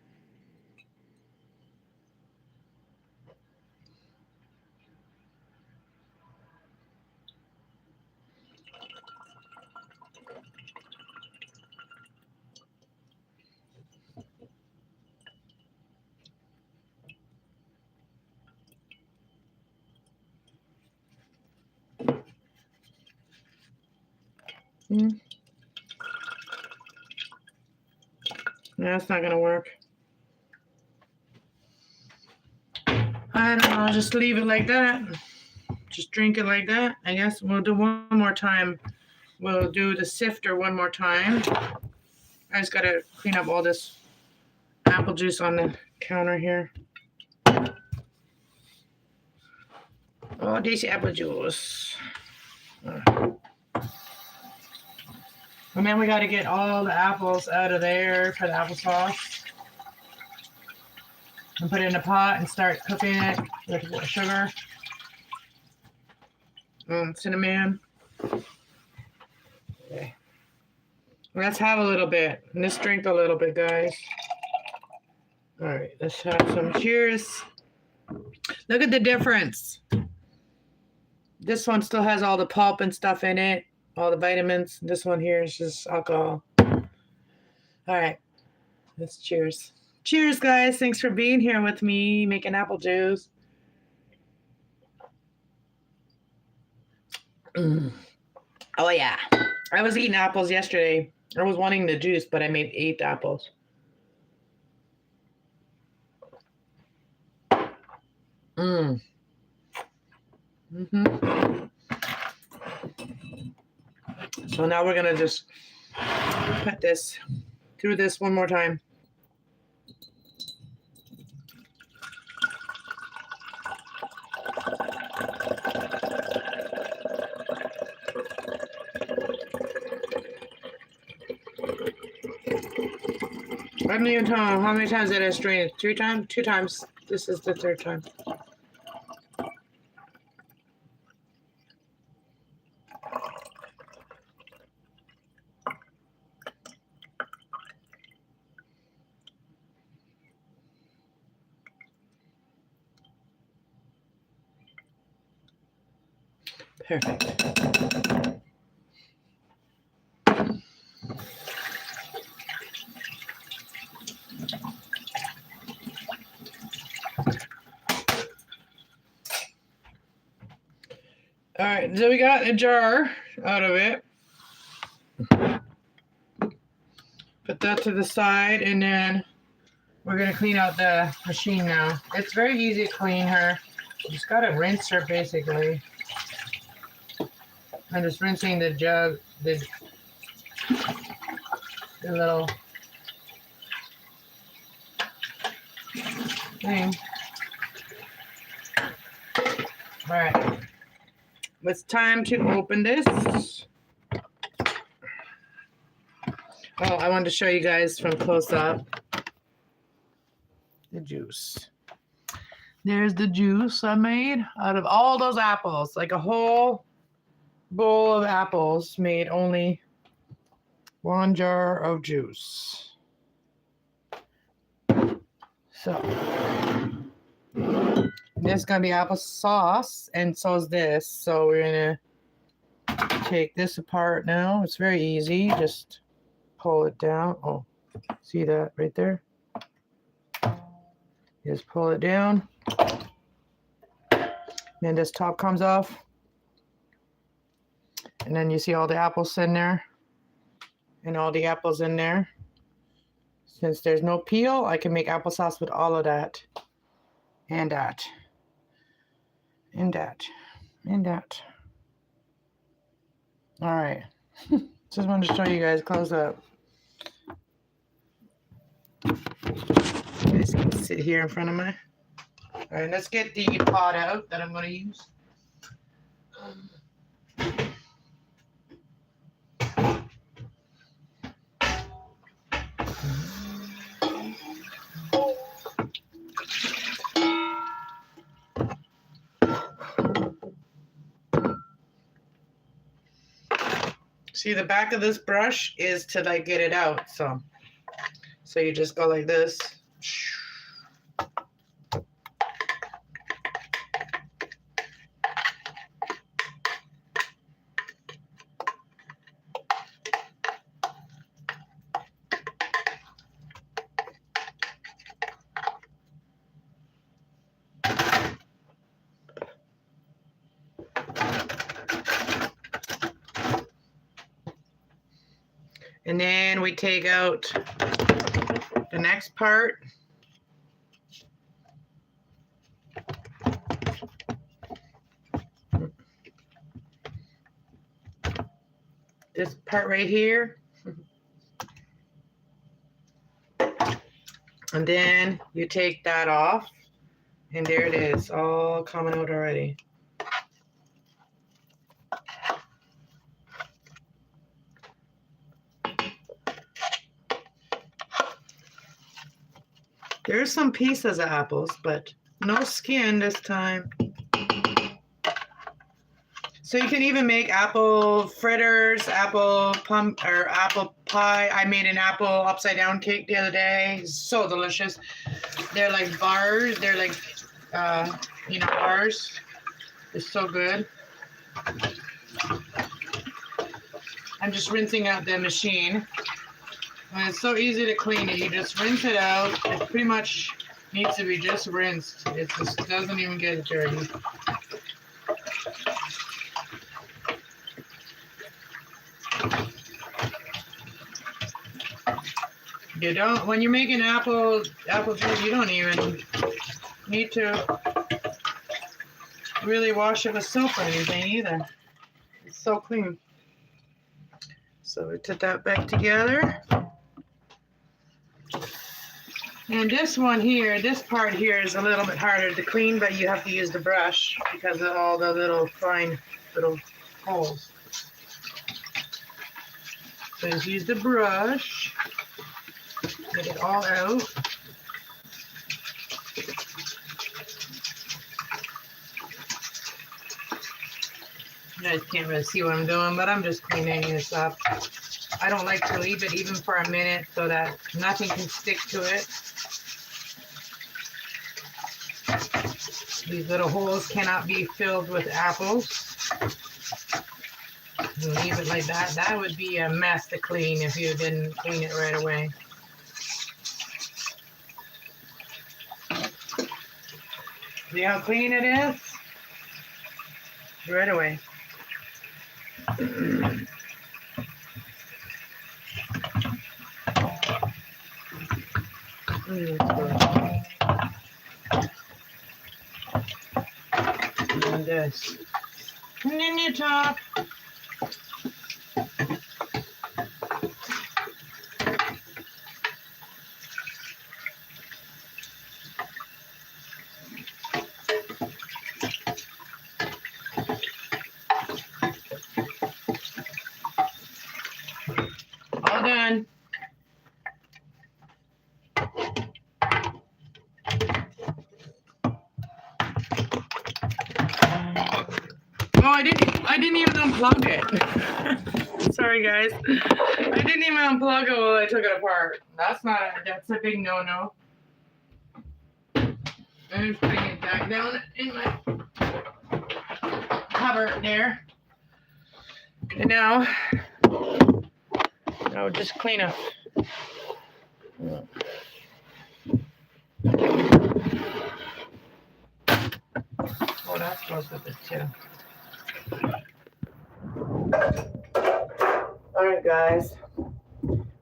No, that's not gonna work. I don't know, just leave it like that. Just drink it like that. I guess we'll do one more time. We'll do the sifter one more time. I just gotta clean up all this apple juice on the counter here. Oh, this apple juice. And then we got to get all the apples out of there for the applesauce. And put it in a pot and start cooking it with sugar and cinnamon. Okay. Let's have a little bit. Let's drink a little bit, guys. All right, let's have some. Cheers. Look at the difference. This one still has all the pulp and stuff in it, all the vitamins. This one here is just alcohol. All right, let's cheers. Cheers, guys. Thanks for being here with me, making apple juice. Oh, yeah. I was eating apples yesterday. I was wanting the juice, but I made 8 apples. So now we're going to just put this through this one more time. I don't even know how many times did I strain it. 3 times? 2 times. This is the 3rd time. Perfect. All right, so we got a jar out of it. Put that to the side, and then we're gonna clean out the machine now. It's very easy to clean her. You just gotta rinse her basically. I'm just rinsing the jug, the little thing. All right, it's time to open this. Oh, I wanted to show you guys from close up the juice. There's the juice I made out of all those apples, like a whole bowl of apples made only 1 jar of juice. So this is gonna be applesauce, and so is this. So we're gonna take this apart now. It's very easy. Just pull it down. Oh, see that right there? Just pull it down. Then this top comes off. And then you see all the apples in there. And all the apples in there. Since there's no peel, I can make applesauce with all of that. And that. And that. And that. All right. Just wanted to show you guys close up. This can sit here in front of my. All right, let's get the pot out that I'm going to use. See, the back of this brush is to like get it out. So you just go like this. And then we take out the next part. This part right here. And then you take that off. And there it is, all coming out already. There's some pieces of apples, but no skin this time. So you can even make apple fritters, apple pie. I made an apple upside down cake the other day. It's so delicious. They're like bars. They're like, bars. It's so good. I'm just rinsing out the machine. And it's so easy to clean it. You just rinse it out. It pretty much needs to be just rinsed. It just doesn't even get dirty. You don't, when you're making apple juice, you don't even need to really wash it with soap or anything either. It's so clean. So we put that back together. And this one here, this part here is a little bit harder to clean, but you have to use the brush because of all the little fine little holes. So just use the brush. Get it all out. You guys can't really see what I'm doing, but I'm just cleaning this up. I don't like to leave it even for a minute so that nothing can stick to it. These little holes cannot be filled with apples. You leave it like that. That would be a mess to clean if you didn't clean it right away. See how clean it is? Right away. And this. And then you top. All done. Oh, I didn't even unplug it. Sorry guys. I didn't even unplug it while I took it apart. That's a big no-no. I'm just putting it back down in my cupboard there. And now I'll just clean up. Oh, that's goes with it too. Alright guys,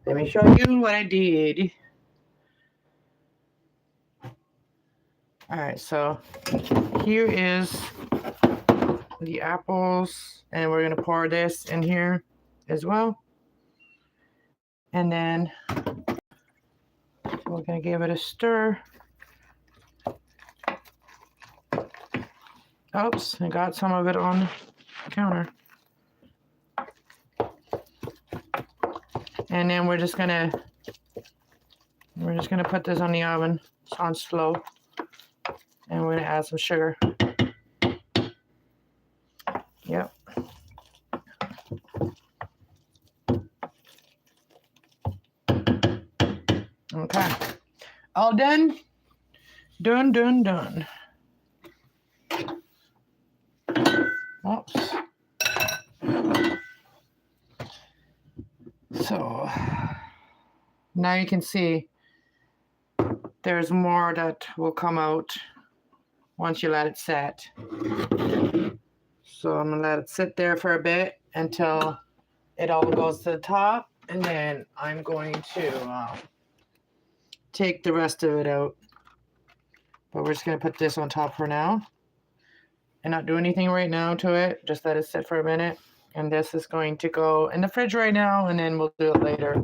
let me show you what I did. Alright, so here is the apples, and we're gonna pour this in here as well. And then we're gonna give it a stir. Oops, I got some of it on the counter. And then we're just gonna put this on the oven. It's on slow. And we're gonna add some sugar. Yep. Okay. All done? Done. Oops. So now you can see there's more that will come out once you let it set. So I'm gonna let it sit there for a bit until it all goes to the top, and then I'm going to take the rest of it out. But we're just gonna put this on top for now and not do anything right now to it. Just let it sit for a minute. And this is going to go in the fridge right now, and then we'll do it later.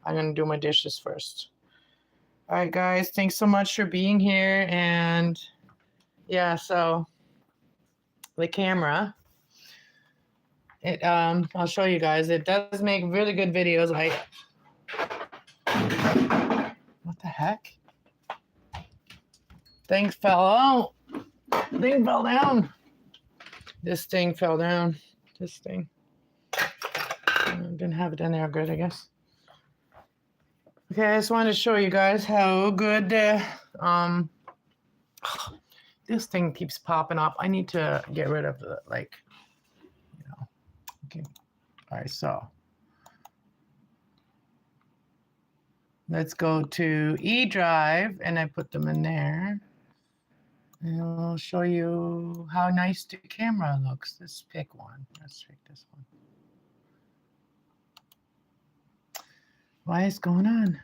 I'm gonna do my dishes first. All right, guys, thanks so much for being here. And yeah, so the camera, I'll show you guys. It does make really good videos. What the heck? Things fell out. Thing fell down. This thing fell down. This thing. Didn't have it in there good, I guess. Okay, I just wanted to show you guys how good this thing keeps popping up. I need to get rid of the, like, you know. Okay. All right, so let's go to E drive, and I put them in there. And I'll show you how nice the camera looks. Let's pick one. Let's pick this one. What is going on?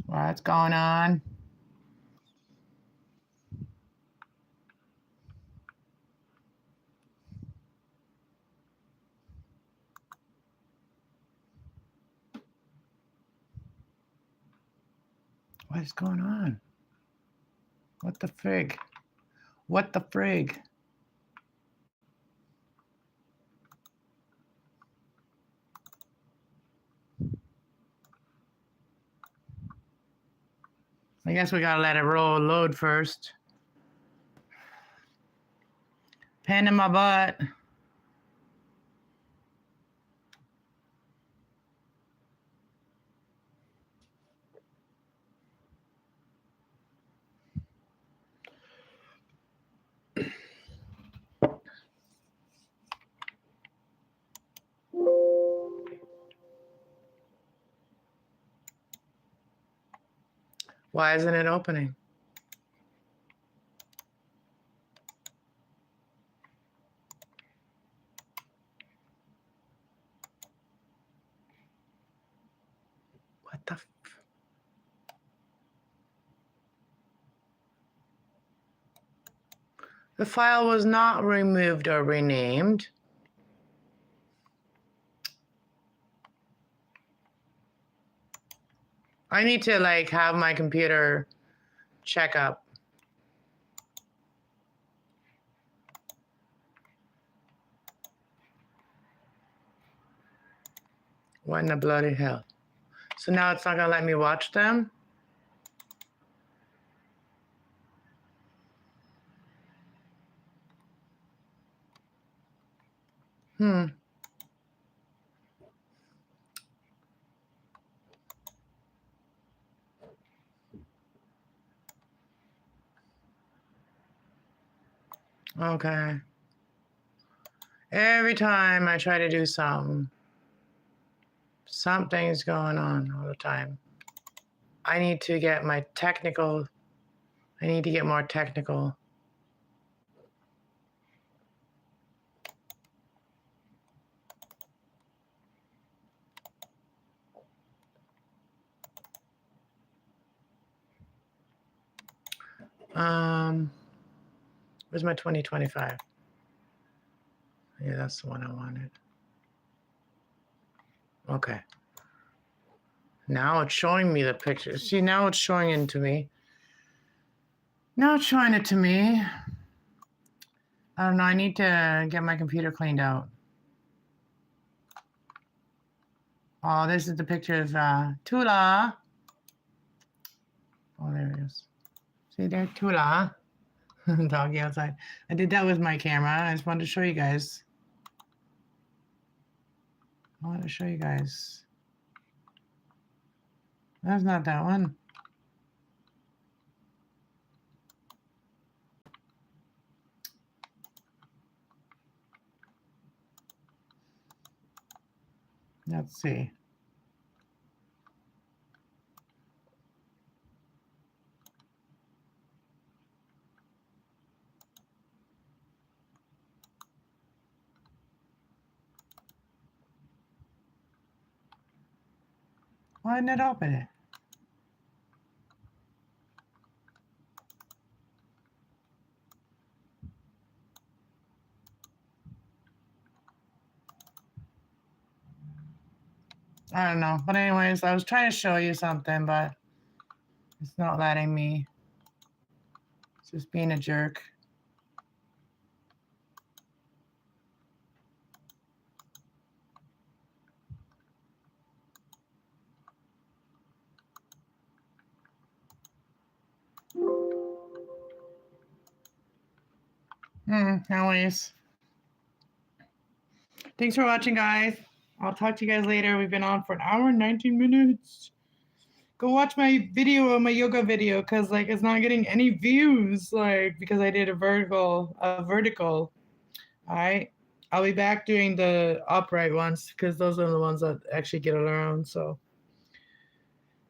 What's going on? What is going on? What the frig? What the frig? I guess we gotta let it load first. Pain in my butt. Why isn't it opening? What the? The file was not removed or renamed. I need to like have my computer check up. What in the bloody hell? So now it's not gonna let me watch them? Okay. Every time I try to do something, something's going on all the time. I need to get more technical. Where's my 2025? Yeah, that's the one I wanted. Okay. Now it's showing me the picture. See, now it's showing it to me. Now it's showing it to me. I don't know. I need to get my computer cleaned out. Oh, this is the picture of Tula. Oh, there it is. See there, Tula. Doggy outside. I did that with my camera. I just wanted to show you guys. That's not that one. Let's see. Why didn't it open it? I don't know. But anyways, I was trying to show you something, but it's not letting me. It's just being a jerk. Anyways. Thanks for watching, guys. I'll talk to you guys later. We've been on for an hour and 19 minutes. Go watch my video, my yoga video, because like it's not getting any views, like because I did a vertical. All right. I'll be back doing the upright ones because those are the ones that actually get around. So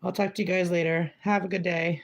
I'll talk to you guys later. Have a good day.